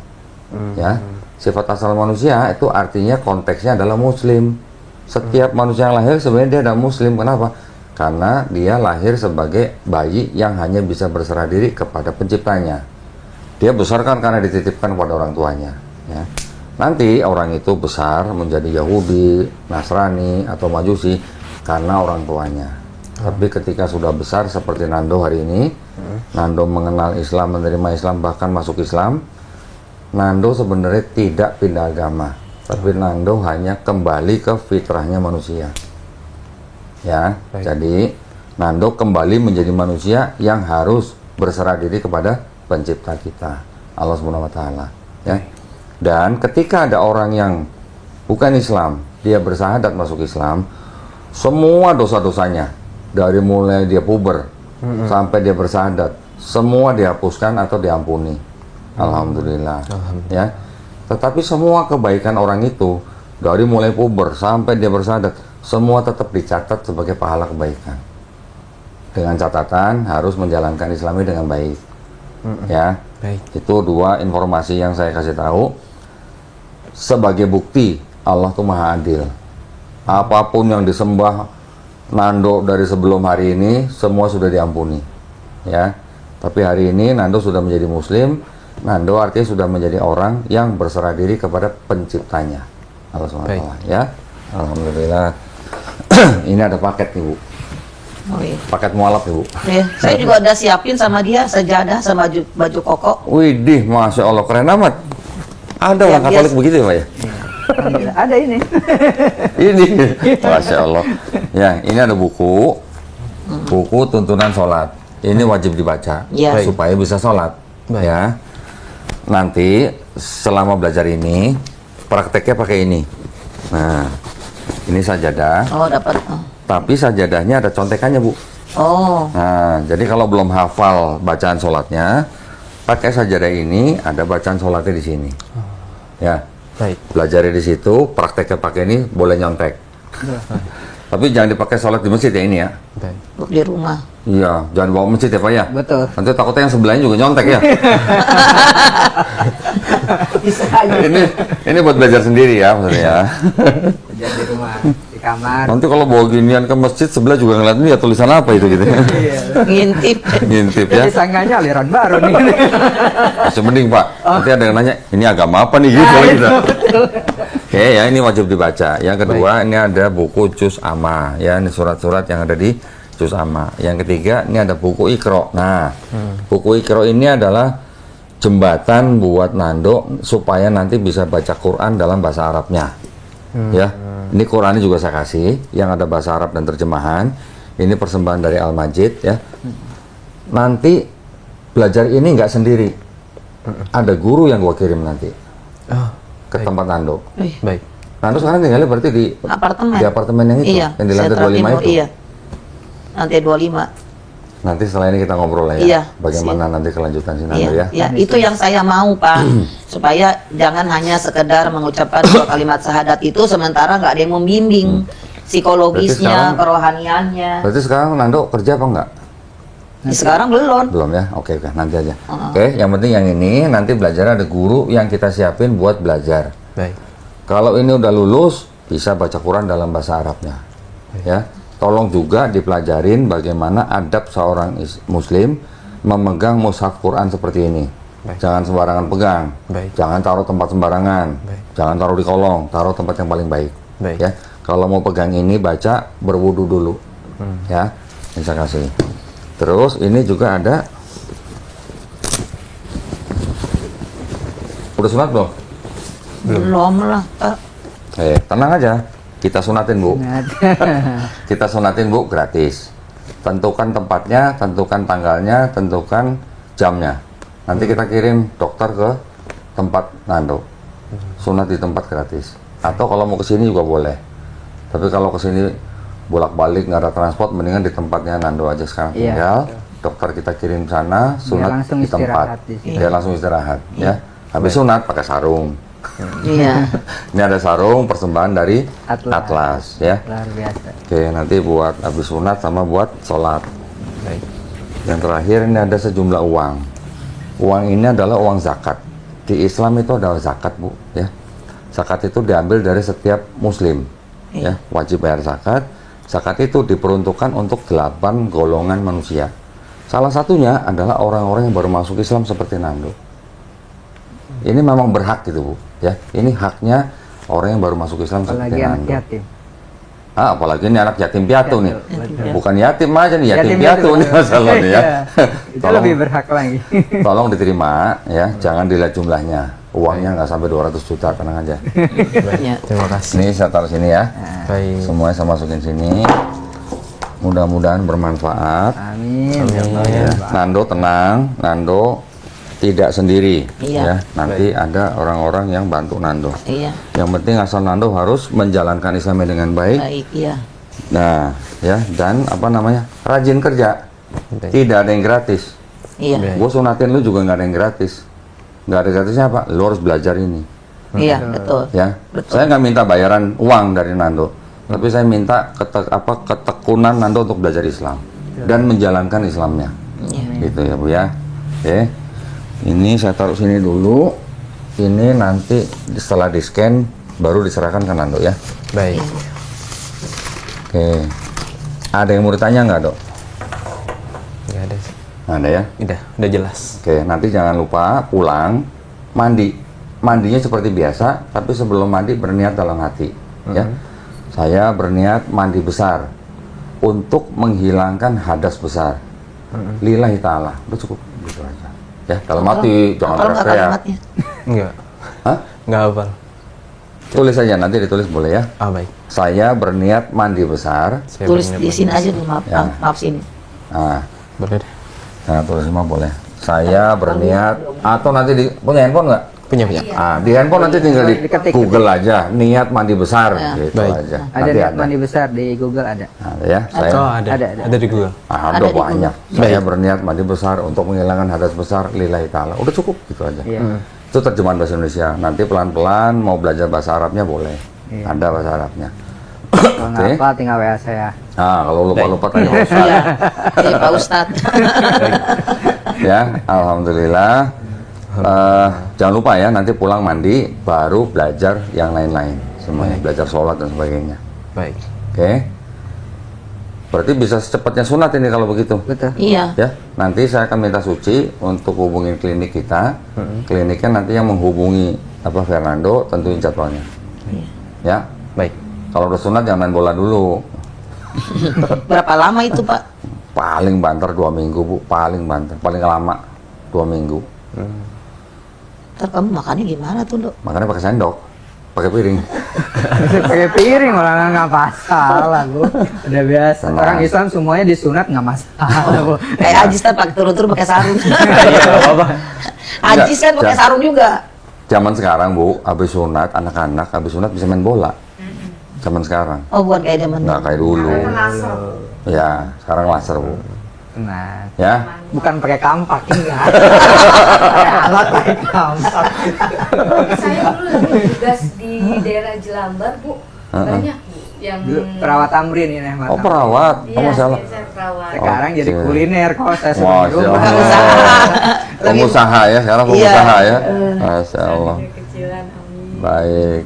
Ya, sifat asal manusia itu artinya konteksnya adalah Muslim. Setiap manusia yang lahir sebenarnya dia adalah Muslim. Kenapa? Karena dia lahir sebagai bayi yang hanya bisa berserah diri kepada penciptanya. Dia besar kan karena dititipkan kepada orang tuanya. Ya. Nanti orang itu besar menjadi Yahudi, Nasrani atau Majusi karena orang tuanya. Tapi ketika sudah besar seperti Nando hari ini, Nando mengenal Islam, menerima Islam, bahkan masuk Islam, Nando sebenarnya tidak pindah agama, tapi Nando hanya kembali ke fitrahnya manusia. Ya, jadi Nando kembali menjadi manusia yang harus berserah diri kepada pencipta kita, Allah Subhanahu wa taala, ya. Dan ketika ada orang yang bukan Islam, dia bersyahadat masuk Islam, semua dosa-dosanya dari mulai dia puber sampai dia bersyahadat, semua dihapuskan atau diampuni. Alhamdulillah. Ya. Tetapi semua kebaikan orang itu dari mulai puber sampai dia bersyahadat, semua tetap dicatat sebagai pahala kebaikan. Dengan catatan harus menjalankan Islamnya dengan baik. Ya. Baik. Itu dua informasi yang saya kasih tahu sebagai bukti Allah tuh maha adil. Apapun yang disembah Nando dari sebelum hari ini semua sudah diampuni, ya. Tapi hari ini Nando sudah menjadi Muslim. Nando artinya sudah menjadi orang yang berserah diri kepada penciptanya, Allah SWT, ya. Alhamdulillah. Ini ada paket nih, Bu. Oh, iya. Paket mualaf, Ibu. Iya, saya juga udah siapin sama dia sejadah sama baju koko. Widih, Masya Allah, keren amat. Ada Ya, orang Katolik biasa. begitu ya, Pak ya? Alhamdulillah, ada ini. Ini, Masya Allah. Ya, ini ada buku tuntunan sholat. Ini wajib dibaca Ya. supaya bisa sholat. Baik. Ya, nanti selama belajar ini prakteknya pakai ini. Nah, ini sajadah. Oh, dapat. Tapi sajadahnya ada contekannya, Bu. Oh, Nah, jadi kalau belum hafal bacaan sholatnya, pakai sajadah ini, ada bacaan sholatnya di sini. Ya, Baik. belajarnya di situ, prakteknya pakai ini, boleh nyontek. Tapi jangan dipakai sholat di masjid ya ini ya. Baik. untuk di rumah. Iya, jangan bawa masjid ya Pak ya. Betul. Nanti takutnya yang sebelahnya juga nyontek ya. Bisa aja. ini buat belajar sendiri ya maksudnya ya. Belajar di rumah, di kamar. Nanti kalau bawa ginian ke masjid sebelah juga ngeliat ini ya tulisan apa itu gitu. Ngintip. Ngintip ya. Jadi sangkanya aliran baru nih. Masih mending Pak. Nanti ada yang nanya, ini agama apa nih gitu gitu. Oke ya, ini wajib dibaca. Yang kedua, ini ada buku Juz Amma ya, ini surat-surat yang ada di Juz Amma. Yang ketiga, ini ada buku Iqra. Nah, buku Iqra ini adalah jembatan buat Nando supaya nanti bisa baca Quran dalam bahasa Arabnya. Ya, ini Qurannya juga saya kasih, yang ada bahasa Arab dan terjemahan. Ini persembahan dari Al-Majid ya. Nanti belajar ini nggak sendiri. Ada guru yang gua kirim nanti Oh, ke tempat Nando. Wih, baik. Nando sekarang tinggalnya berarti di apartemen. di apartemen yang itu, Iya, yang di lantai Sentra 25 Timur, itu. Iya. Lantai 25. Nanti setelah ini kita ngobrol lah ya. Iya, Bagaimana nanti kelanjutan si Nando Iya, ya. ya, itu yang saya mau Pak, supaya jangan hanya sekedar mengucapkan dua kalimat syahadat itu sementara nggak ada yang membimbing Berarti psikologisnya, sekarang- kerohaniannya. Berarti sekarang Nando kerja apa enggak? Sekarang belum. Belum ya? Oke, nanti aja. Oke, yang penting yang ini nanti belajar ada guru yang kita siapin buat belajar. Baik. Kalau ini udah lulus, bisa baca Quran dalam bahasa Arabnya. Ya, tolong juga dipelajarin bagaimana adab seorang Muslim memegang mushaf Quran seperti ini. Baik. Jangan sembarangan pegang. Baik. Jangan taruh tempat sembarangan. Baik. Jangan taruh di kolong. Taruh tempat yang paling baik. Baik. Ya, kalau mau pegang ini baca berwudu dulu. Ya, ini saya kasih. Terus ini juga ada. Udah sunat belum? Belum lah. Tenang aja, kita sunatin Bu. Nah, Kita sunatin Bu, gratis. Tentukan tempatnya, tentukan tanggalnya, tentukan jamnya. Nanti kita kirim dokter ke tempat Nando. Sunat di tempat gratis. Atau kalau mau ke sini juga boleh. Tapi kalau ke sini bolak-balik nggak ada transport, mendingan di tempatnya Nando aja sekarang Iya. tinggal. Dokter kita kirim sana, sunat langsung di tempat. istirahat di sini. Dia langsung istirahat, ya. Habis sunat pakai sarung. Iya. Ini ada sarung persembahan dari Atlas. Atlas, ya. luar biasa. Oke, nanti buat habis sunat sama buat sholat. Baik. Yang terakhir ini ada sejumlah uang. Uang ini adalah uang zakat. Di Islam itu adalah zakat, Bu, ya. Zakat itu diambil dari setiap muslim. Ya, wajib bayar zakat. Zakat itu diperuntukkan untuk 8 golongan manusia. Salah satunya adalah orang-orang yang baru masuk Islam seperti Nando. Ini memang berhak gitu, Bu, ya. Ini haknya orang yang baru masuk Islam Apalagi seperti anak Nando. yatim. Apalagi ini anak yatim piatu nih. Betul. Bukan yatim aja nih, yatim Yatim piatu piatu. nih masalahnya ya. Itu Tolong- lebih berhak lagi. Tolong diterima ya, jangan dilihat jumlahnya. Uangnya nggak sampai 200 juta, tenang aja. Ya. Terima kasih. Ini saya taruh sini ya. Baik. Semuanya saya masukin sini. Mudah-mudahan bermanfaat. Amin. Ya Allah, ya Ya. Allah. Nando tenang, Nando tidak sendiri. Iya. Ya. Nanti ada orang-orang yang bantu Nando. Iya. Yang penting asal Nando harus menjalankan Islamnya dengan baik. Baik, iya. Nah, ya, dan apa namanya? Rajin kerja. Baik. Tidak ada yang gratis. Iya. Baik. Gue sunatin lu juga nggak ada yang gratis. Nggak ada gratisnya apa? Lu harus belajar ini. Iya, betul. Ya, Betul. saya nggak minta bayaran uang dari Nando, tapi saya minta ketekunan Nando untuk belajar Islam dan menjalankan Islamnya. Iya. Gitu ya Bu ya. Oke. Ini saya taruh sini dulu. Ini nanti setelah di scan baru diserahkan ke Nando ya. Baik. Oke. Ada yang mau ditanya nggak, Dok? Nggak ada sih. Nggak ada ya? Udah jelas. Oke, nanti jangan lupa pulang mandi. Mandinya seperti biasa, tapi sebelum mandi berniat dalam hati, ya. Saya berniat mandi besar untuk menghilangkan hadas besar. Lillahi ta'ala. Udah cukup gitu aja. Ya, dalam hati jangan Kalau nggak teriak. kalimatnya. Enggak. Hah? Enggak hafal. Tulis aja, nanti ditulis boleh ya. Baik. Saya berniat mandi besar. Saya Tulis berniat di sini mandi. aja dulu, maaf, Ya. maaf sini. Nah, Boleh deh. tulis semua boleh. Saya berniat, atau nanti punya handphone nggak? Punya. Di handphone nanti tinggal di Diketik. Google aja, niat mandi besar, Ya. gitu Baik. aja. Ada Nanti niat mandi besar di Google ada. Ada ya, saya Oh, ada. Ada. Ada di Google. ada Ada di banyak. Google. Saya berniat mandi besar untuk menghilangkan hadas besar, lillahi ta'ala. Udah cukup gitu aja. Iya. Itu terjemahan bahasa Indonesia. Nanti pelan-pelan mau belajar bahasa Arabnya boleh. Iya. Ada bahasa Arabnya. Kalau nggak Oke. apa tinggal WA saya. Nah, kalau lupa-lupa tanya Pak Ustaz. Iya, iya Pak Ustadz. Ya, alhamdulillah. Jangan lupa ya, nanti pulang mandi baru belajar yang lain-lain semuanya, belajar sholat dan sebagainya. Baik. Oke. Berarti bisa secepatnya sunat ini kalau begitu. Betul. Iya. Ya, nanti saya akan minta Suci untuk hubungin klinik kita. Kliniknya nanti yang menghubungi Fernando, tentuin jadwalnya. Ya. Baik. Kalau udah sunat jangan main bola dulu. Berapa lama itu Pak? Paling banter 2 minggu, Bu. Paling banter, paling lama 2 minggu. Ntar kamu makannya gimana tuh, Dok? Makanya pakai sendok, pakai piring. Pakai piring malah nggak masalah bu. Udah biasa. Tenang. Orang Islam semuanya disunat nggak masalah bu. Kayak Ajis kan pakai turun-turun pakai sarung. Iya, nggak apa-apa. Ajis kan pakai Enggak. sarung juga. Zaman sekarang, Bu, habis sunat, anak-anak habis sunat bisa main bola. Zaman sekarang, Oh, bukan kayak zaman nggak kayak dulu. Ya, sekarang laser, Bu. Nah, Ya, bukan pakai kampak enggak. Pakai alat pakai kampak. Saya dulu lagi tugas di daerah Jelambar, Bu. Banyak, Bu, yang Perawat Tamrin ini Ahmad. oh perawat, Iya, masalah. saya perawat. Sekarang jadi Oke. kuliner kok saya suruh Masya di rumah. Allah. Pengusaha ya, sekarang pengusaha ya. Masya Allah. Kecilan, amin. Baik.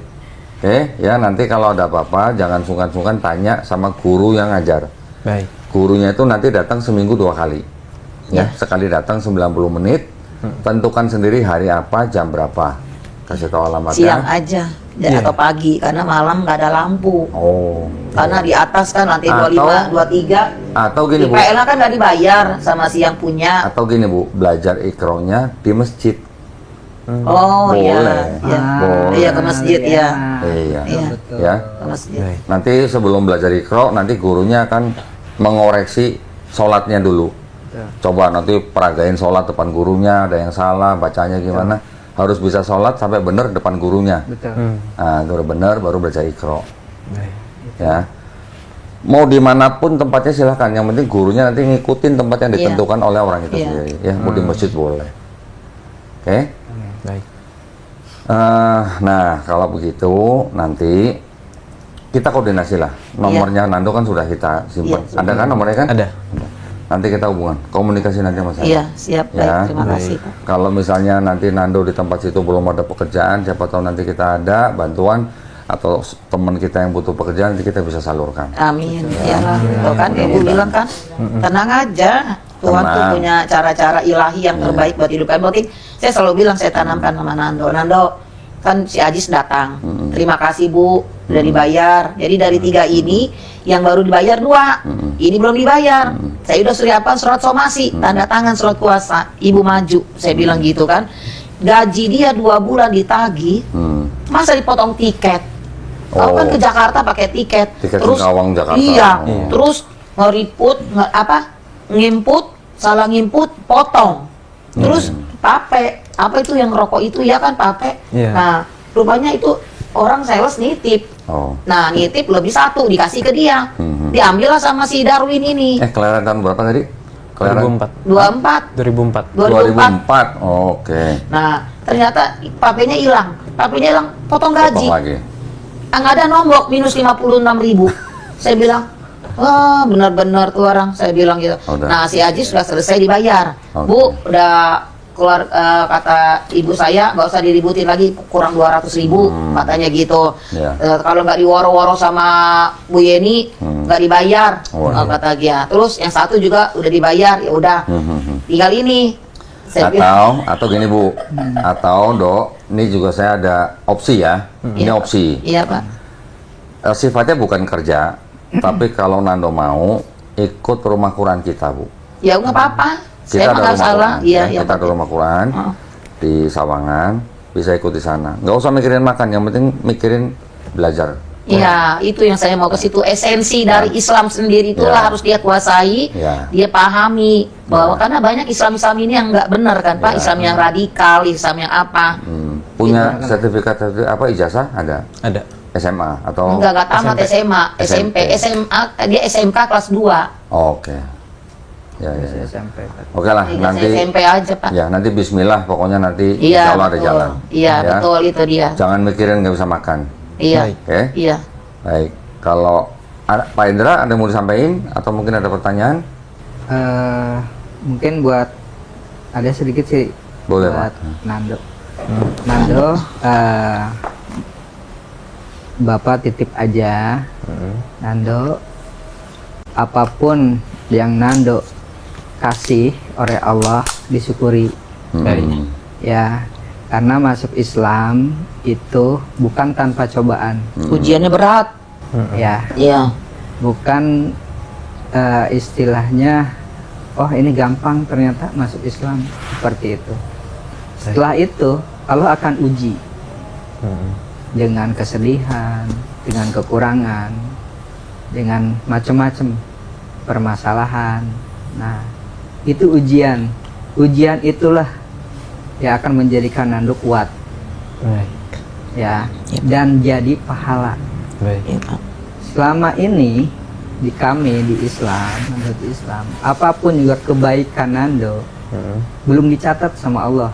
Oke, ya nanti kalau ada apa-apa jangan sungkan-sungkan tanya sama guru yang ngajar. Baik. Gurunya itu nanti datang seminggu 2 kali. Ya, sekali datang 90 menit. Tentukan sendiri hari apa, jam berapa. Kasih tahu alamatnya. siang aja atau pagi karena malam nggak ada lampu. Oh. Karena di atas kan lantai Atau- 25, 23 Atau di gini, Bu. PLA kan nggak dibayar sama si yang punya. Atau gini, Bu, belajar ikronya di masjid. Oh iya, Boleh. iya. Boleh. Iya ke masjid ya. Iya. Iya. Ya. Ke masjid. Baik. Nanti sebelum belajar ikro, nanti gurunya akan mengoreksi sholatnya dulu. Coba nanti peragain sholat depan gurunya, ada yang salah, bacanya gimana. Harus bisa sholat sampai benar depan gurunya. Betul. Nah, itu udah benar, baru belajar ikro. Baik. Ya. Mau dimanapun tempatnya silahkan. Yang penting gurunya nanti ngikutin tempat yang Iya. ditentukan oleh orang itu Iya. sendiri. Ya, mau di masjid boleh. Oke. Baik. Nah, kalau begitu nanti kita koordinasi lah. Nomornya Nando kan sudah kita simpan. Iya, Ada kan nomornya kan? Ada. Nanti kita hubungan. Komunikasi nanti sama saya. Iya, siap. Baik, Ya, terima baik. kasih Pak. Kalau misalnya nanti Nando di tempat situ belum ada pekerjaan, siapa tahu nanti kita ada bantuan atau teman kita yang butuh pekerjaan, nanti kita bisa salurkan. Amin. Iyalah, tuh kan Ibu bilang kan, tenang aja. Tuhan tuh Tenang. punya cara-cara ilahi yang terbaik buat hidup kalian. Berarti saya selalu bilang, saya tanamkan sama Nando. Nando, kan si Ajis datang. Terima kasih Bu, udah dibayar. Jadi dari 3 ini, yang baru dibayar 2. Ini belum dibayar. Saya udah surat somasi, tanda tangan surat kuasa. Ibu maju, saya bilang gitu kan. Gaji dia 2 bulan ditagih, masa dipotong tiket? Kau kan Oh. ke Jakarta pakai tiket. Tiket Singkawang Jakarta. Iya, Oh. terus ngimput, salah ngimput, potong. Terus pape, apa itu yang rokok itu ya kan pape. Iya. Nah, rupanya itu orang sales nitip. Oh. Nah, nitip lebih 1 dikasih ke dia. Diambillah sama si Darwin ini. Kelahiran tahun berapa tadi? Kelahiran 2004. 24. 2004. 2004. Oke. Nah, ternyata papenya hilang. Papenya hilang, potong gaji. Potong lagi. Nggak ada nombok, minus 56.000. Saya bilang, wah benar-benar tuh orang. Saya bilang gitu. Udah. Nah, si Ajis sudah selesai dibayar. Oke. Bu, udah keluar, kata ibu saya, nggak usah diributin lagi, kurang 200.000, katanya gitu. Ya. Kalau nggak diworo-woro sama Bu Yeni, nggak dibayar, Oh, iya. kata dia. Terus yang satu juga udah dibayar, ya udah, tinggal ini. Saya bilang, Atau gini Bu, atau Dok, ini juga saya ada opsi ya. Ini Iya, Pak. opsi. Iya Pak. Sifatnya bukan kerja, tapi kalau Nando mau ikut rumah Quran kita Bu. Ya nggak apa-apa. Kita Saya ada nggak rumah salah. Quran, Iya, ya. iya. Kita ada rumah Quran di Sawangan, bisa ikut di sana. Nggak usah mikirin makan, yang penting mikirin belajar. Iya, itu yang saya mau ke situ. Esensi dari Islam sendiri itulah Ya. harus dia kuasai, Ya. dia pahami bahwa karena banyak Islam-Islam ini yang nggak benar kan Pak, Ya. Islam yang radikal, Islam yang apa? Punya sertifikat apa ijazah ada? Ada. SMA atau? Enggak tamat SMA, SMP, SMA, dia SMK kelas 2. Oke. Ya, ya, ya. SMP. Oke lah, nanti SMP aja Pak. ya nanti Bismillah, pokoknya nanti Iya, insya Allah ada betul. jalan. Iya, Ya. betul itu dia. Jangan mikirin nggak bisa makan. Iya. Baik. Oke? Iya. Baik. Kalau Pak Indra ada yang mau disampaikan atau mungkin ada pertanyaan? Mungkin buat ada sedikit sih Boleh, buat Pak. Nando. Nando, Bapak titip aja, Nando. Apapun yang Nando kasih oleh Allah disyukuri, Baik. ya. Karena masuk Islam itu bukan tanpa cobaan, Ujiannya berat. ya. Iya. Bukan istilahnya, oh ini gampang ternyata masuk Islam, seperti itu. Setelah itu Allah akan uji dengan kesedihan, dengan kekurangan, dengan macam-macam permasalahan. Nah, itu ujian. Ujian itulah yang akan menjadikan Nando kuat, Baik. ya, dan jadi pahala. Baik. Iya, Pak. Selama ini di kami di Islam, Nando di Islam, apapun juga kebaikan Nando belum dicatat sama Allah.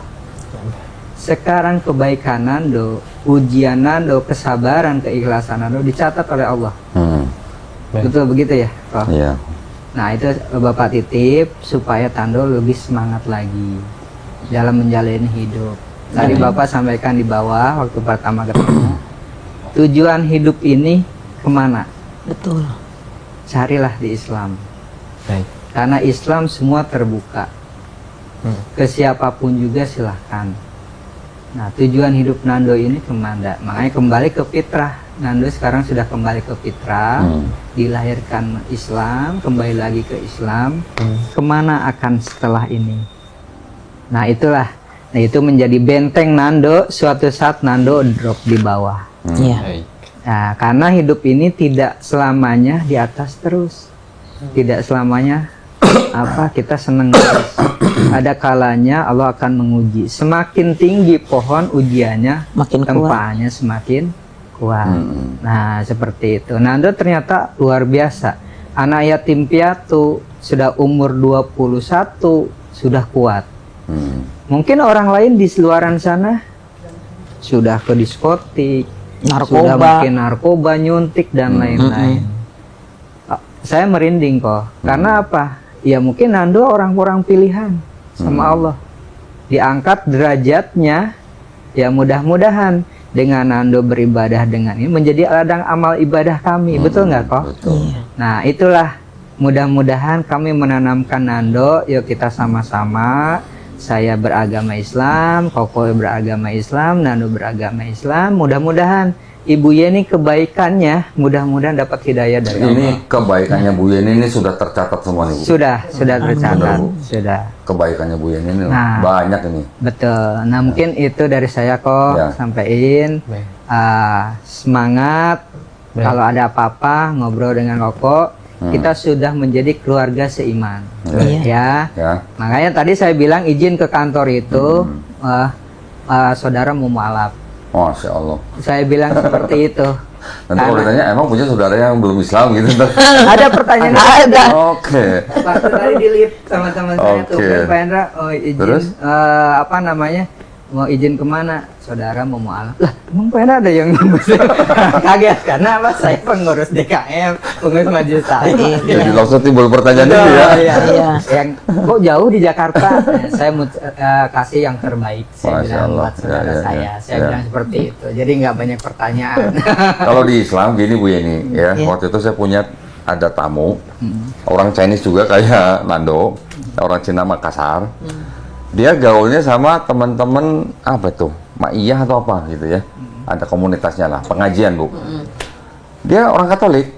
Sekarang kebaikan Nando, ujian Nando, kesabaran, keikhlasan Nando dicatat oleh Allah. Baik. Betul begitu ya, Prof? Iya. Nah, itu Bapak titip supaya Nando lebih semangat lagi dalam menjalani hidup. Tadi Bapak sampaikan di bawah waktu pertama ketemu, tujuan hidup ini kemana? Betul. Carilah di Islam. Baik. Karena Islam semua terbuka. Ke siapapun juga silahkan. Nah, tujuan hidup Nando ini kemana? Makanya kembali ke fitrah. Nando sekarang sudah kembali ke fitrah, dilahirkan Islam, kembali lagi ke Islam. Kemana akan setelah ini? Nah, itulah. Nah, itu menjadi benteng Nando. Suatu saat Nando drop di bawah. Iya. Baik. Nah, karena hidup ini tidak selamanya di atas terus. Tidak selamanya kita senang terus. Ada kalanya Allah akan menguji. Semakin tinggi pohon ujiannya, Makin kuat. tempahannya semakin kuat. Nah, seperti itu. Nando ternyata luar biasa. Anak yatim piatu sudah umur 21 sudah kuat. Mungkin orang lain di luaran sana sudah ke diskotik, sudah Narkoba. mungkin narkoba, nyuntik dan lain-lain. Saya merinding kok. Karena apa? Ya mungkin Nando orang-orang pilihan sama Allah. Diangkat derajatnya. Ya mudah-mudahan dengan Nando beribadah dengan ini menjadi ladang amal ibadah kami. Betul nggak kok? Betul. Nah, itulah mudah-mudahan kami menanamkan Nando, yuk kita sama-sama. Saya beragama Islam, Koko beragama Islam, Nando beragama Islam. Mudah-mudahan Ibu Yeni kebaikannya, mudah-mudahan dapat hidayah dari Allah. Ini kebaikannya Bu Yeni ini sudah tercatat semua nih Bu. Sudah tercatat, Bu. sudah. Kebaikannya Bu Yeni ini Nah. banyak ini. Betul. Nah, mungkin itu dari saya kok Ya. sampaikan. Baik. Semangat. Baik. Kalau ada apa-apa ngobrol dengan Koko, kita sudah menjadi keluarga seiman. Ya. Ya. Makanya tadi saya bilang izin ke kantor itu saudara mau mualaf. Masya Allah. Saya bilang seperti itu. Nanti kalau ditanya, emang punya saudara yang belum Islam gitu? Ada pertanyaan Ada. Oke. waktu tadi di lift sama teman saya tuh Oke. Pak Hendra, oh izin Terus? mau izin kemana? Saudara mau mualaf. Lah, emang Pak Hendra ada yang kaget karena apa? Saya pengurus DKM, pengurus majelis taklim. Jadi langsung timbul pertanyaan itu ya. Iya. Iya. Yang kok jauh di Jakarta? Ya, saya mau kasih yang terbaik. Saya Masya bilang Allah. buat saudara Ya, ya, saya. ya. Saya Ya. bilang seperti itu. Jadi nggak banyak pertanyaan. Kalau di Islam gini Bu Yeni ya, Iya. waktu itu saya punya ada tamu, orang Chinese juga kayak Nando, orang Cina Makassar. Dia gaulnya sama teman-teman apa tuh, Maiyah atau apa gitu ya. Ada komunitasnya lah, pengajian Bu. Dia orang Katolik,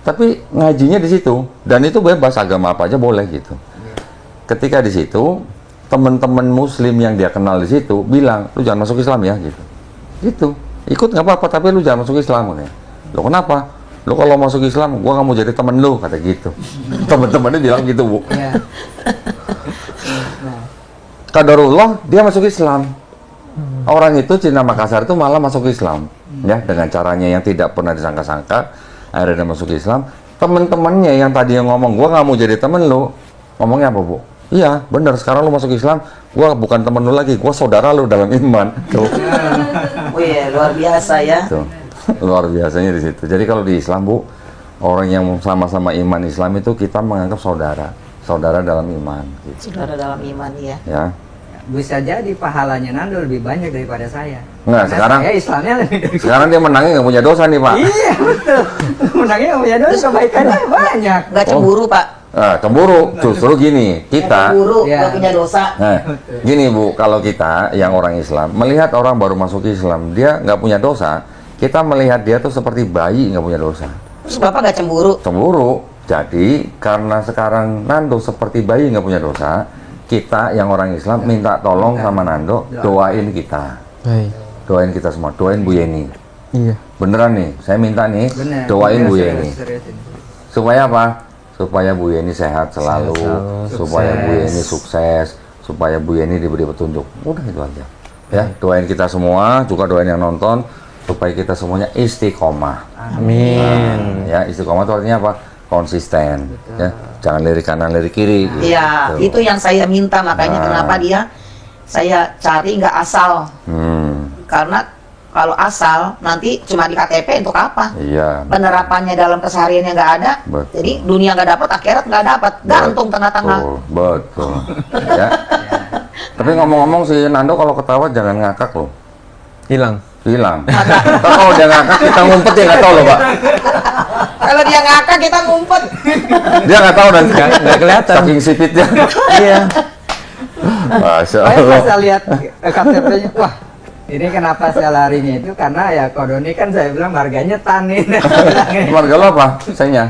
tapi ngajinya di situ dan itu bebas, agama apa aja boleh gitu. Ketika di situ teman-teman Muslim yang dia kenal di situ bilang, lu jangan masuk Islam ya gitu. Gitu, ikut nggak apa-apa tapi lu jangan masuk Islam katanya. Lo kenapa? Lu kalau masuk Islam, gua nggak mau jadi temen lu kata gitu. Teman-temannya bilang gitu Bu. Ya. Nah, Qadarullah dia masuk Islam. Orang itu Cina Makassar itu malah masuk Islam, ya dengan caranya yang tidak pernah disangka-sangka, akhirnya dia masuk Islam. Teman-temannya yang tadi yang ngomong, gua nggak mau jadi temen lu, ngomongnya apa Bu? Iya, benar. Sekarang lu masuk Islam, gua bukan temen lu lagi, gua saudara lu dalam iman. Tuh, Wih, luar biasa ya. tuh. Luar biasanya di situ. Jadi kalau di Islam Bu, orang yang sama-sama iman Islam itu kita menganggap saudara, saudara dalam iman. Gitu. Saudara dalam iman ya. Ya. bisa jadi pahalanya Nando lebih banyak daripada saya. Nggak, Karena sekarang- saya Islamnya lebih dari Sekarang dia menangnya nggak punya dosa nih Pak. Iya betul. Menangnya nggak punya dosa, kebaikannya banyak. Nggak cemburu Pak. Nah, cemburu. Justru gini, Nggak kita cemburu, Iya. nggak punya dosa. Nah, gini Bu, kalau kita yang orang Islam melihat orang baru masuk Islam, dia nggak punya dosa, kita melihat dia tuh seperti bayi nggak punya dosa. Terus Bapak nggak cemburu? Cemburu. Jadi karena sekarang Nando seperti bayi nggak punya dosa, kita yang orang Islam minta tolong sama Nando, doain kita, Baik. doain kita semua, doain Bu Yeni. Iya. Beneran nih, saya minta nih, Benar. doain Bu Serius, Yeni. serius ini. Supaya apa? Supaya Bu Yeni sehat selalu, supaya Bu Yeni sukses, supaya Bu Yeni diberi petunjuk. Udah itu aja. Ya, doain kita semua, juga doain yang nonton, supaya kita semuanya istiqomah. Amin. Ya, istiqomah itu artinya apa? Konsisten. Ya, jangan lirik kanan, lirik kiri. Iya, gitu. itu yang saya minta, makanya Nah. kenapa saya cari nggak asal. Karena kalau asal nanti cuma di KTP untuk apa? Iya. Penerapannya dalam kesehariannya nggak ada. Betul. Jadi dunia nggak dapat, akhirat nggak dapat, gantung tengah-tengah. Betul. Ya. Tapi ngomong-ngomong si Nando kalau ketawa jangan ngakak loh. Hilang. Hilang. Kalau dia ngakak kita ngumpet ya nggak tahu loh Pak. Kalau dia ngakak kita ngumpet. Dia nggak tahu dan Nggak kelihatan. saking sipitnya. Iya. Masya Saya Allah. pas saya lihat KTP-nya, wah ini kenapa saya larinya itu karena ya Kodoni kan saya bilang marganya Tanin. Keluarga lo apa? Sayanya?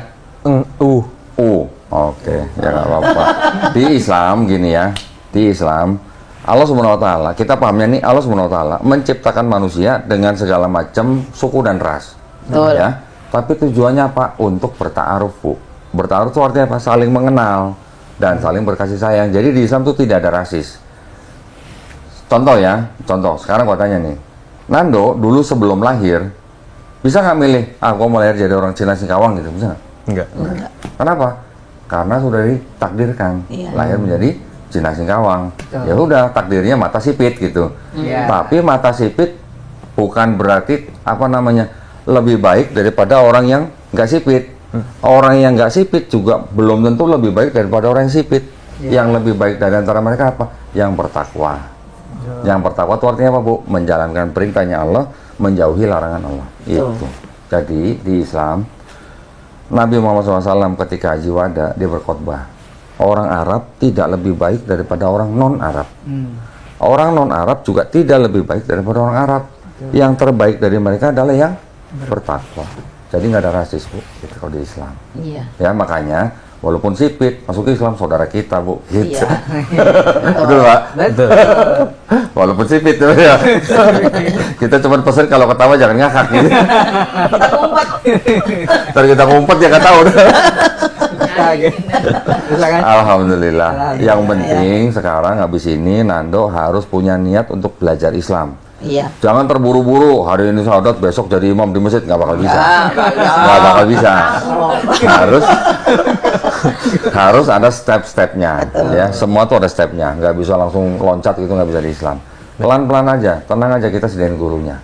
Oke, ya nggak apa-apa. Di Islam gini ya, di Islam Allah Subhanahu Wa Taala, kita pahamnya nih Allah Subhanahu Wa Taala menciptakan manusia dengan segala macam suku dan ras, Betul. ya. Tapi tujuannya apa? Untuk bertaaruf, Bu. Bertaaruf itu artinya apa? Saling mengenal dan saling berkasih sayang. Jadi di Islam itu tidak ada rasis. Contoh ya, contoh. Sekarang gua tanya nih, Nando dulu sebelum lahir bisa nggak milih? Ah, gua mau lahir jadi orang Cina Singkawang gitu, bisa nggak? Enggak. Enggak. Kenapa? Karena sudah ditakdirkan Iya. lahir menjadi Cina Singkawang. Betul. Ya udah, takdirnya mata sipit gitu. Iya. Tapi mata sipit bukan berarti apa namanya lebih baik daripada orang yang nggak sipit. Orang yang nggak sipit juga belum tentu lebih baik daripada orang yang sipit. Iya. Yang lebih baik dari antara mereka apa? Yang bertakwa. Yang bertakwa itu artinya apa, Bu? Menjalankan perintahnya Allah, menjauhi larangan Allah. Itu. Jadi di Islam Nabi Muhammad SAW ketika Haji Wada dia berkhotbah, orang Arab tidak lebih baik daripada orang non-Arab. Orang non-Arab juga tidak lebih baik daripada orang Arab. Yang terbaik dari mereka adalah yang bertakwa. Jadi nggak ada rasis, Bu, gitu, kalau di Islam. Iya. Ya makanya walaupun sipit masuk Islam saudara kita, Bu. Gitu. Iya. Betul, Pak. Betul. Walaupun sipit tuh ya. Kita cuma pesan kalau ketawa jangan ngakak gitu. Kita ngumpet. Ntar kita ngumpet ya nggak tahu. Silakan. Alhamdulillah. Yang Iya. penting sekarang habis ini Nando harus punya niat untuk belajar Islam. Iya. Jangan terburu-buru, hari ini syahadat, besok jadi imam di masjid, nggak bakal bisa. Ya. Nggak bakal bisa. Harus ada step-stepnya. Ya, semua tuh ada stepnya. Nggak bisa langsung loncat gitu, nggak bisa di Islam. Pelan-pelan aja, tenang aja, kita sediain gurunya.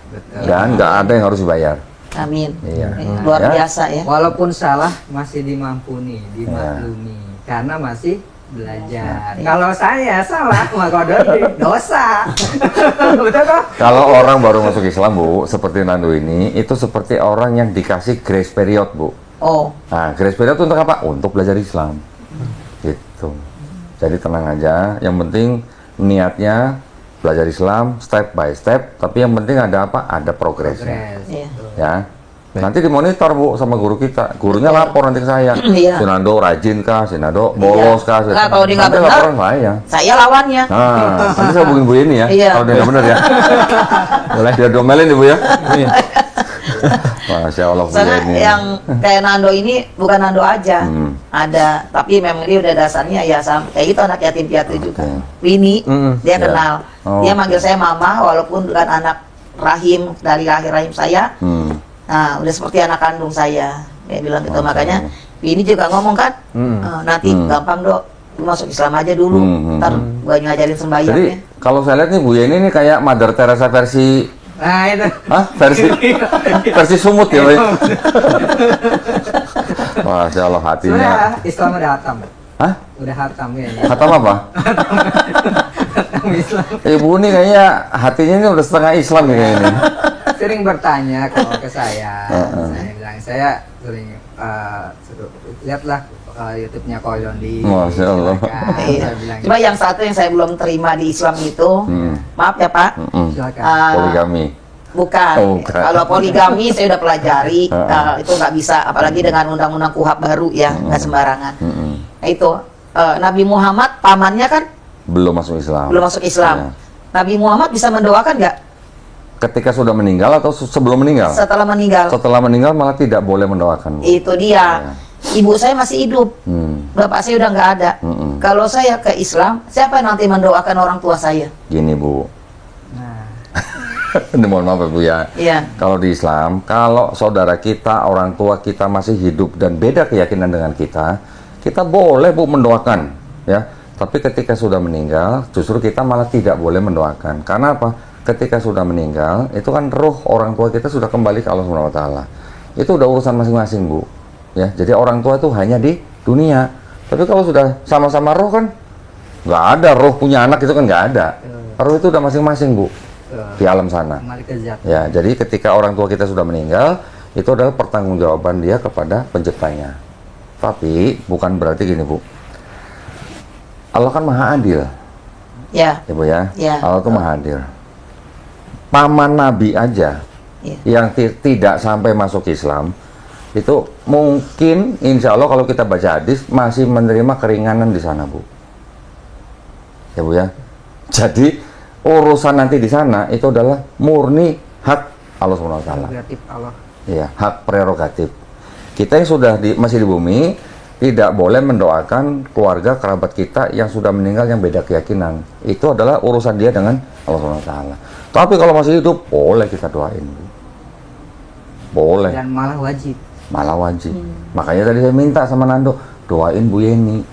Dan nggak ada yang harus dibayar. Amin. Iya. Luar Ya. biasa ya. Walaupun salah masih dimampuni, dimaklumi karena masih belajar. Kalau saya salah, maka Kodoni dosa. Betul kok? Kalau orang baru masuk Islam, Bu, seperti Nando ini, itu seperti orang yang dikasih grace period, Bu. Oh, Nah, kirim sepeda itu untuk apa? Untuk belajar Islam. Gitu. Jadi tenang aja, yang penting niatnya belajar Islam step by step, tapi yang penting ada apa? Ada progresnya. Progres. iya. Ya. Nanti dimonitor Bu sama guru kita. Gurunya lapor nanti ke saya. Iya. Si Nando rajin kah? Si Nando bolos kah? Nah, kalau dia nggak Nanti benar, laporan saya. Saya lawannya. Nah, nanti saya hubungin Bu ini ya. Iya. Kalau dia nggak benar ya. Boleh. Dia domelin ya Bu ya. Iya. Masya Allah Bu Soalnya ini. yang kayak Nando ini bukan Nando aja, ada, tapi memang dia udah dasarnya ya sama kayak gitu, anak yatim piatu juga. Winnie, dia Ya. kenal, Oh, dia oke. manggil saya mama walaupun bukan anak rahim dari lahir rahim saya. Nah, udah seperti anak kandung saya, dia bilang gitu. Makanya Winnie juga ngomong kan, nanti gampang Dok, lu masuk Islam aja dulu, ntar gua ngajarin sembahyang Jadi ya. kalau saya lihat nih Bu Yeni ini kayak Mother Teresa versi Nah itu. Hah? Versi sumut ya, Pak? Masya Allah hatinya. Sebenarnya Islam udah hatam. Hah? Udah hatam ya. Hatam apa? Hatam Islam. Ibu ini kayaknya hatinya ini udah setengah Islam nih kayaknya. Sering bertanya kalau ke saya. Saya bilang saya sering lihatlah YouTube-nya Koyondi. Masya Allah. Iya. Saya bilang Cuma yang satu yang saya belum terima di Islam itu, maaf ya Pak, silakan. Poligami. bukan. Oh, bukan. Kalau poligami saya udah pelajari, itu nggak bisa, apalagi dengan undang-undang KUHP baru ya, nggak sembarangan. Nah, itu Nabi Muhammad pamannya kan Belum masuk Islam. belum masuk Islam. Iya. Nabi Muhammad bisa mendoakan nggak Ketika sudah meninggal atau sebelum meninggal? setelah meninggal? Setelah meninggal malah tidak boleh mendoakan. Bu. Itu dia. Ibu saya masih hidup, bapak saya udah nggak ada. Kalau saya ke Islam, siapa yang nanti mendoakan orang tua saya? Gini Bu, Nah, ini mohon maaf ya Bu ya. Iya. Kalau di Islam, kalau saudara kita, orang tua kita masih hidup dan beda keyakinan dengan kita boleh Bu mendoakan, ya. Tapi ketika sudah meninggal, justru kita malah tidak boleh mendoakan. Karena apa? Ketika sudah meninggal, itu kan roh orang tua kita sudah kembali ke Allah Subhanahu wa taala. Itu udah urusan masing-masing, Bu. Ya, jadi orang tua itu hanya di dunia. Tapi kalau sudah sama-sama roh kan nggak ada roh punya anak itu kan nggak ada. Roh itu udah masing-masing, Bu. Di alam sana. kembali ke zat. Ya, jadi ketika orang tua kita sudah meninggal, itu adalah pertanggungjawaban dia kepada penciptanya. Tapi bukan berarti gini, Bu. Allah kan maha adil, Ya. ya Bu ya. Ya. Allah tuh maha adil. Paman Nabi aja Ya. yang tidak sampai masuk Islam, itu mungkin insya Allah kalau kita baca hadis masih menerima keringanan di sana, Bu. Ya Bu ya. Jadi urusan nanti di sana itu adalah murni hak Allah Subhanahu wa taala. Kreatif Allah. Iya, hak prerogatif. Kita yang sudah masih di bumi tidak boleh mendoakan keluarga kerabat kita yang sudah meninggal yang beda keyakinan. Itu adalah urusan dia dengan Allah Subhanahu wa taala. Tapi kalau masih hidup boleh kita doain, Bu. Boleh. Dan malah wajib. Malah wajib. Makanya tadi saya minta sama Nando, doain Bu Yeni.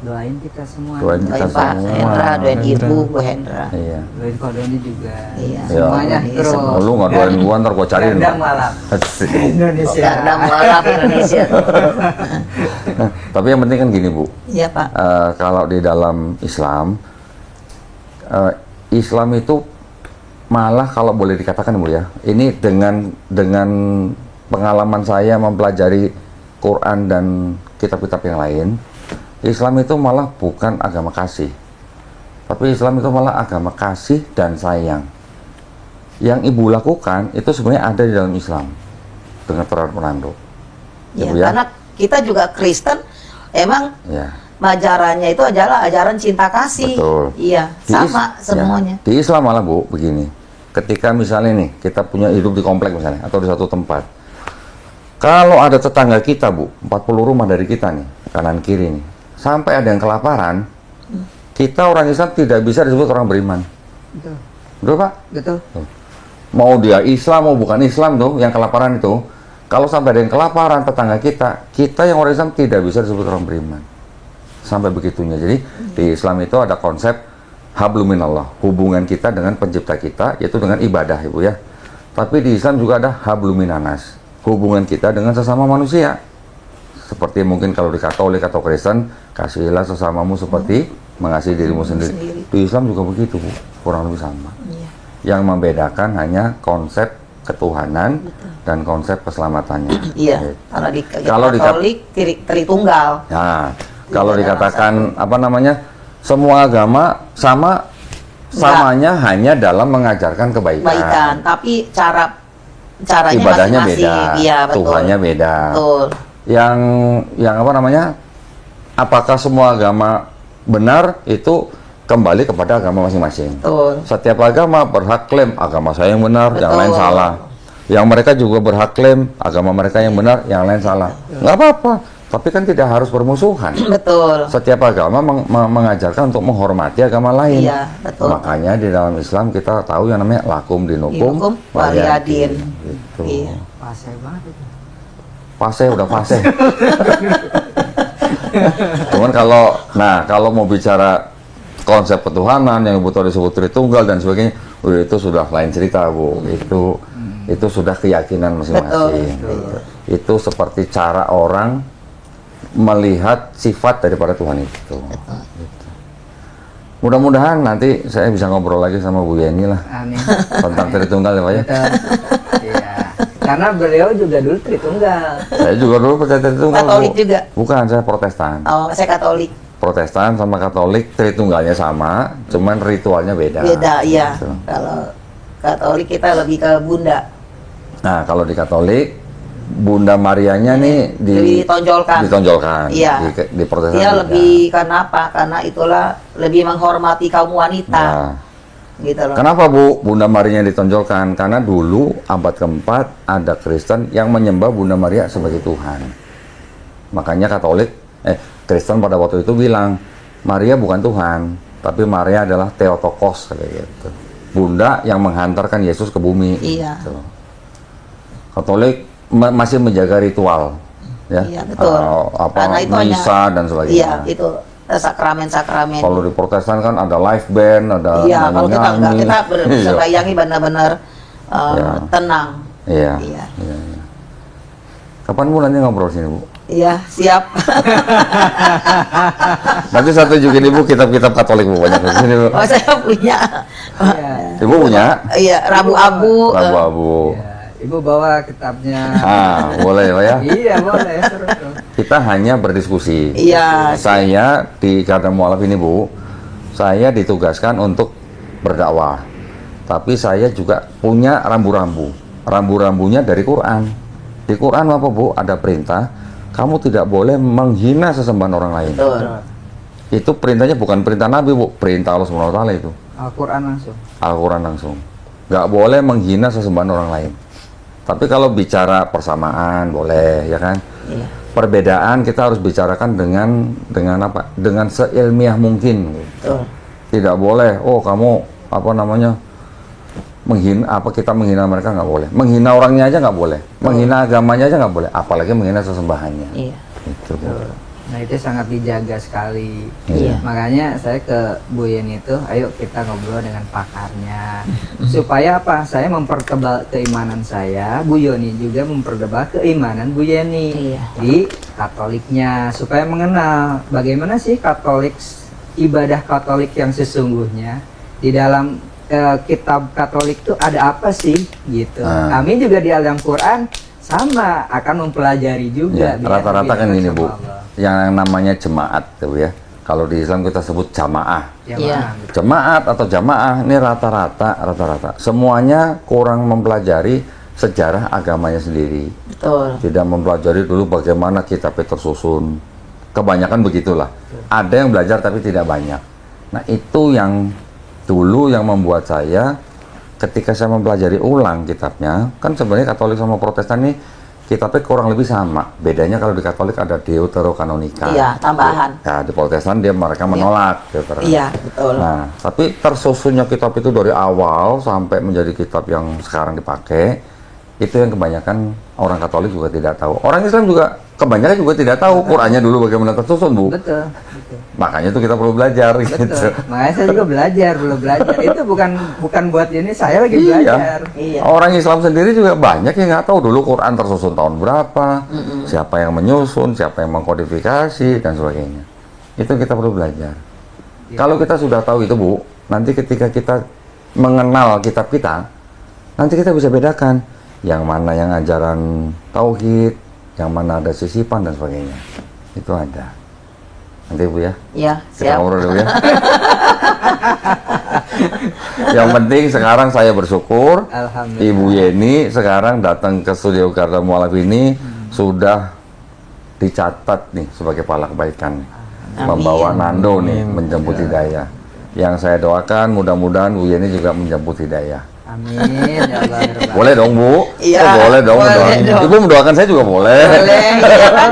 Doain kita semua. Doain kita Doain Pak semua. Hendra, doain Ibu, Bu Hendra. Iya. Doain Kodoni juga. Iya. Semuanya Iya, terus. semua. Lu nggak doain gua ntar gua cariin. Gandang malam. Asik. Indonesia. Karena mualaf Indonesia. Tapi yang penting kan gini, Bu. Iya Pak. Kalau di dalam Islam, Islam itu malah kalau boleh dikatakan, Bu ya, ini dengan pengalaman saya mempelajari Quran dan kitab-kitab yang lain, Islam itu malah bukan agama kasih, tapi Islam itu malah agama kasih dan sayang. Yang Ibu lakukan itu sebenarnya ada di dalam Islam dengan terhadap Nando. Ya, Bu ya? karena kita juga Kristen, emang Ya. ajarannya itu adalah ajaran cinta kasih. Betul. Iya, Di sama semuanya. Ya, di Islam malah, Bu, begini. Ketika misalnya nih, kita punya hidup di komplek misalnya, atau di satu tempat. Kalau ada tetangga kita, Bu, 40 rumah dari kita nih, kanan kiri nih, sampai ada yang kelaparan, kita orang Islam tidak bisa disebut orang beriman. Betul. Betul, Pak? Betul. Mau dia Islam, mau bukan Islam tuh, yang kelaparan itu, kalau sampai ada yang kelaparan tetangga kita yang orang Islam tidak bisa disebut orang beriman. Sampai begitunya. Jadi di Islam itu ada konsep habluminallah, hubungan kita dengan pencipta kita, yaitu dengan ibadah, Ibu ya. Tapi di Islam juga ada habluminanas, hubungan kita dengan sesama manusia. Seperti mungkin kalau di Katolik atau Kristen, kasihilah sesamamu seperti mengasihi dirimu sendiri. Di Islam juga begitu, Bu, kurang lebih sama. Iya. Yang membedakan hanya konsep ketuhanan dan konsep keselamatannya. Iya, Gitu. kalau di Kalau di Katolik Tritunggal. Nah, kalau Iya, dikatakan apa namanya, semua agama samanya hanya dalam mengajarkan Kebaikan, tapi caranya ibadahnya masing-masing. beda, Iya, betul. Tuhannya beda. Betul. Yang apa namanya? Apakah semua agama benar, itu kembali kepada agama masing-masing. Betul. Setiap agama berhak klaim agama saya yang benar, yang Betul. lain salah. Yang mereka juga berhak klaim agama mereka yang benar, yang lain salah. Nggak apa-apa, tapi kan tidak harus bermusuhan. Betul. Setiap agama mengajarkan untuk menghormati agama lain. Iya, betul. Makanya di dalam Islam kita tahu yang namanya lakum dinukum Dinukum waliyadin. Gitu. Iya. Pasai banget itu. Fase udah fase. Cuman kalau mau bicara konsep ketuhanan yang betul disebut Tritunggal dan sebagainya, itu sudah lain cerita, Bu. Itu sudah keyakinan masing-masing. Itu seperti cara orang melihat sifat daripada Tuhan itu. Gitu. Mudah-mudahan nanti saya bisa ngobrol lagi sama Bu Yeni lah Amin. tentang Tritunggal ya Pak ya. Betul. Iya. Karena beliau juga dulu Tritunggal. Saya juga dulu percaya Tritunggal. Katolik Bu. juga? Bukan, saya Protestan. Oh, saya Katolik. Protestan sama Katolik Tritunggalnya sama, cuman ritualnya beda. Beda, iya. Gitu. Kalau Katolik kita lebih ke Bunda. Nah, kalau di Katolik Bunda Marianya nih ditonjolkan. Iya. Di Protestan. Dia beda. lebih karena apa? Karena itulah lebih menghormati kaum wanita. Nah, Gitu loh. kenapa Bu Bunda Marianya ditonjolkan? Karena dulu abad keempat ada Kristen yang menyembah Bunda Maria sebagai Tuhan. Makanya Kristen pada waktu itu bilang Maria bukan Tuhan, tapi Maria adalah Theotokos kayak gitu. Bunda yang menghantarkan Yesus ke bumi. Iya. Gitu. Katolik masih menjaga ritual, ya. Iya, betul. Karena itu misa dan sebagainya. Iya, itu sakramen-sakramen. Kalau di Protestan kan ada live band, ada Iya, kalau kita enggak, nyanyi-nyanyi. kita Iya. bayangi benar-benar Iya. tenang. Iya. Iya. Iya. Kapan Bu nanti ngobrol sini Bu? Iya, siap. Nanti saya tunjukin Ibu kitab-kitab Katolik Bu, banyak di sini Bu. Oh, saya punya. Iya. Ibu punya? Iya, Rabu Abu. Rabu-abu. Iya. Ibu bawa kitabnya. Boleh Pak ya. Iya, boleh. Seru tuh. Kita hanya berdiskusi. Iya. Saya di Kadang Mualaf ini Bu, saya ditugaskan untuk berdakwah. Tapi saya juga punya rambu-rambu. Rambu-rambunya dari Quran. Di Quran apa Bu? Ada perintah, kamu tidak boleh menghina sesembahan orang lain. Betul. Itu perintahnya bukan perintah Nabi Bu, perintah Allah SWT itu. Al-Quran langsung. Al-Quran langsung. Nggak boleh menghina sesembahan orang lain. Tapi kalau bicara persamaan boleh, ya kan? Iya. Perbedaan kita harus bicarakan dengan apa? Dengan seilmiah mungkin. Betul. Tidak boleh, kamu apa namanya? Kita menghina mereka nggak boleh. Menghina orangnya aja nggak boleh. Menghina agamanya aja nggak boleh. Apalagi menghina sesembahannya. Iya. Itu. Nah, itu sangat dijaga sekali. Iya. Makanya saya ke Bu Yeni itu, ayo kita ngobrol dengan pakarnya. Supaya apa? Saya mempertebal keimanan saya, Bu Yeni juga mempertebal keimanan Bu Yeni Iya. di Katoliknya. Supaya mengenal bagaimana sih ibadah Katolik yang sesungguhnya. Di dalam kitab Katolik itu ada apa sih? Gitu. Kami juga di Al-Quran sama akan mempelajari juga. Ya, rata-rata kan gini Bu, Allah. yang namanya jemaat tuh ya. Kalau di Islam kita sebut jamaah. Iya. Jemaat atau jamaah ini rata-rata semuanya kurang mempelajari sejarah agamanya sendiri. Betul. Tidak mempelajari dulu bagaimana kitabnya tersusun. Kebanyakan begitulah. Ada yang belajar tapi tidak banyak. Nah, itu yang dulu yang membuat saya ketika saya mempelajari ulang kitabnya, kan sebenarnya Katolik sama Protestan ini kitabnya kurang lebih sama. Bedanya kalau di Katolik ada Deuterokanonika. Iya, tambahan. Ya, di Protestan mereka menolak Deuterokanonikan. Iya, betul. Nah, tapi tersusunnya kitab itu dari awal sampai menjadi kitab yang sekarang dipakai, itu yang kebanyakan orang Katolik juga tidak tahu. Orang Islam juga kebanyakan juga tidak tahu Qurannya dulu bagaimana tersusun, Bu. Betul. Makanya itu kita perlu belajar gitu. Betul. Makanya saya juga belum belajar. Itu bukan buat ini, saya lagi belajar. Iya. Orang Islam sendiri juga banyak yang nggak tahu dulu Quran tersusun tahun berapa, siapa yang menyusun, siapa yang mengkodifikasi dan sebagainya. Itu kita perlu belajar. Kalau kita sudah tahu itu, Bu, nanti ketika kita mengenal kitab kita, nanti kita bisa bedakan yang mana yang ajaran tauhid, yang mana ada sisipan dan sebagainya. Itu ada. Nanti Bu ya. Iya, Kita siap. ngobrol dulu ya. Yang penting sekarang saya bersyukur Alhamdulillah. Ibu Yeni sekarang datang ke studio Garda Mualaf ini sudah dicatat nih sebagai pahala kebaikan. Membawa Nando nih menjemput hidayah. Yang saya doakan mudah-mudahan Bu Yeni juga menjemput hidayah. Amin ya Allah. ya Rabbal Boleh dong Bu? Iya, Oh, boleh dong. boleh mendoakan. dong. Ibu mendoakan saya juga boleh. Boleh, iya kan?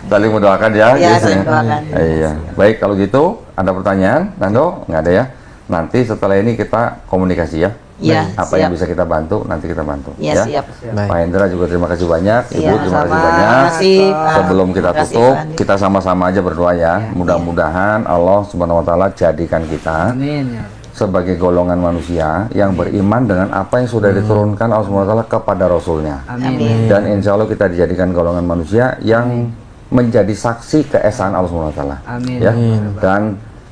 Saling mendoakan ya. Iya, gitu saling ya. doakan. Iya. Baik kalau gitu ada pertanyaan, Nando? Nggak ada ya? Nanti setelah ini kita komunikasi ya. Iya, Apa yang bisa kita bantu nanti kita bantu. Iya, ya. siap. Baik. Pak Hendra juga terima kasih banyak. Ibu Iya, terima kasih sama. banyak. Terima kasih, Pak. Sebelum kita Terima kasih, tutup, Pak Andi. kita sama-sama aja berdoa ya. Mudah-mudahan Allah Subhanahu wa taala jadikan kita Amin ya. sebagai golongan manusia yang beriman dengan apa yang sudah diturunkan Allah Subhanahu wa taala kepada Rasulnya. Amin. Dan insya Allah kita dijadikan golongan manusia yang menjadi saksi keesaan Allah Subhanahu wa taala. Amin. Ya. Dan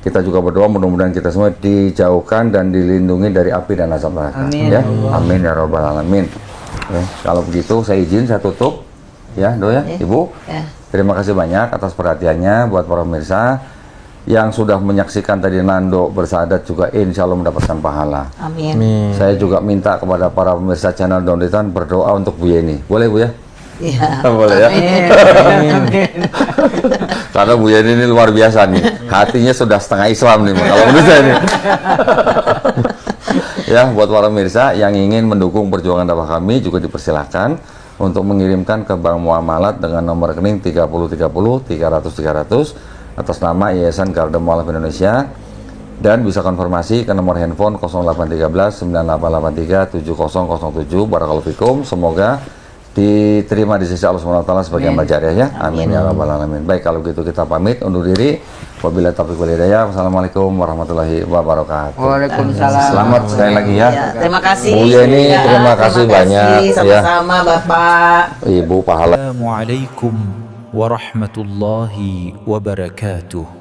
kita juga berdoa mudah-mudahan kita semua dijauhkan dan dilindungi dari api dan azab neraka. Amin, Ya. ya Allah. Amin ya rabbal alamin. Ya, kalau begitu saya izin saya tutup. Ya, Do ya, Ibu. Ya. Terima kasih banyak atas perhatiannya buat para pemirsa yang sudah menyaksikan tadi Nando bersahadat juga insya Allah mendapatkan pahala. Amin. Amin. Saya juga minta kepada para pemirsa channel Donditan berdoa untuk Bu Yeni. Boleh Bu ya? Iya. Boleh ya? Karena Bu Yeni ini luar biasa nih. Hatinya sudah setengah Islam nih kalau menurut saya nih. Ya, buat para pemirsa yang ingin mendukung perjuangan dakwah kami juga dipersilahkan untuk mengirimkan ke Bank Muamalat dengan nomor rekening 3030 300 300 atas nama Yayasan Garda Mualaf Indonesia dan bisa konfirmasi ke nomor handphone 0813 9883 7007. Barakallahu fikum. Semoga diterima di sisi Allah SWT sebagai amal jariah ya. Amin ya rabbal alamin. Baik kalau gitu kita pamit undur diri. Wabillahi taufiq wal hidayah. Wassalamualaikum warahmatullahi wabarakatuh. Waalaikumsalam. Selamat sekali lagi ya. Ya, terima kasih. Bu Yeni, Ya, terima kasih banyak, ya. Sama-sama Bapak. Ibu pahala. Assalamualaikum warahmatullahi wabarakatuh.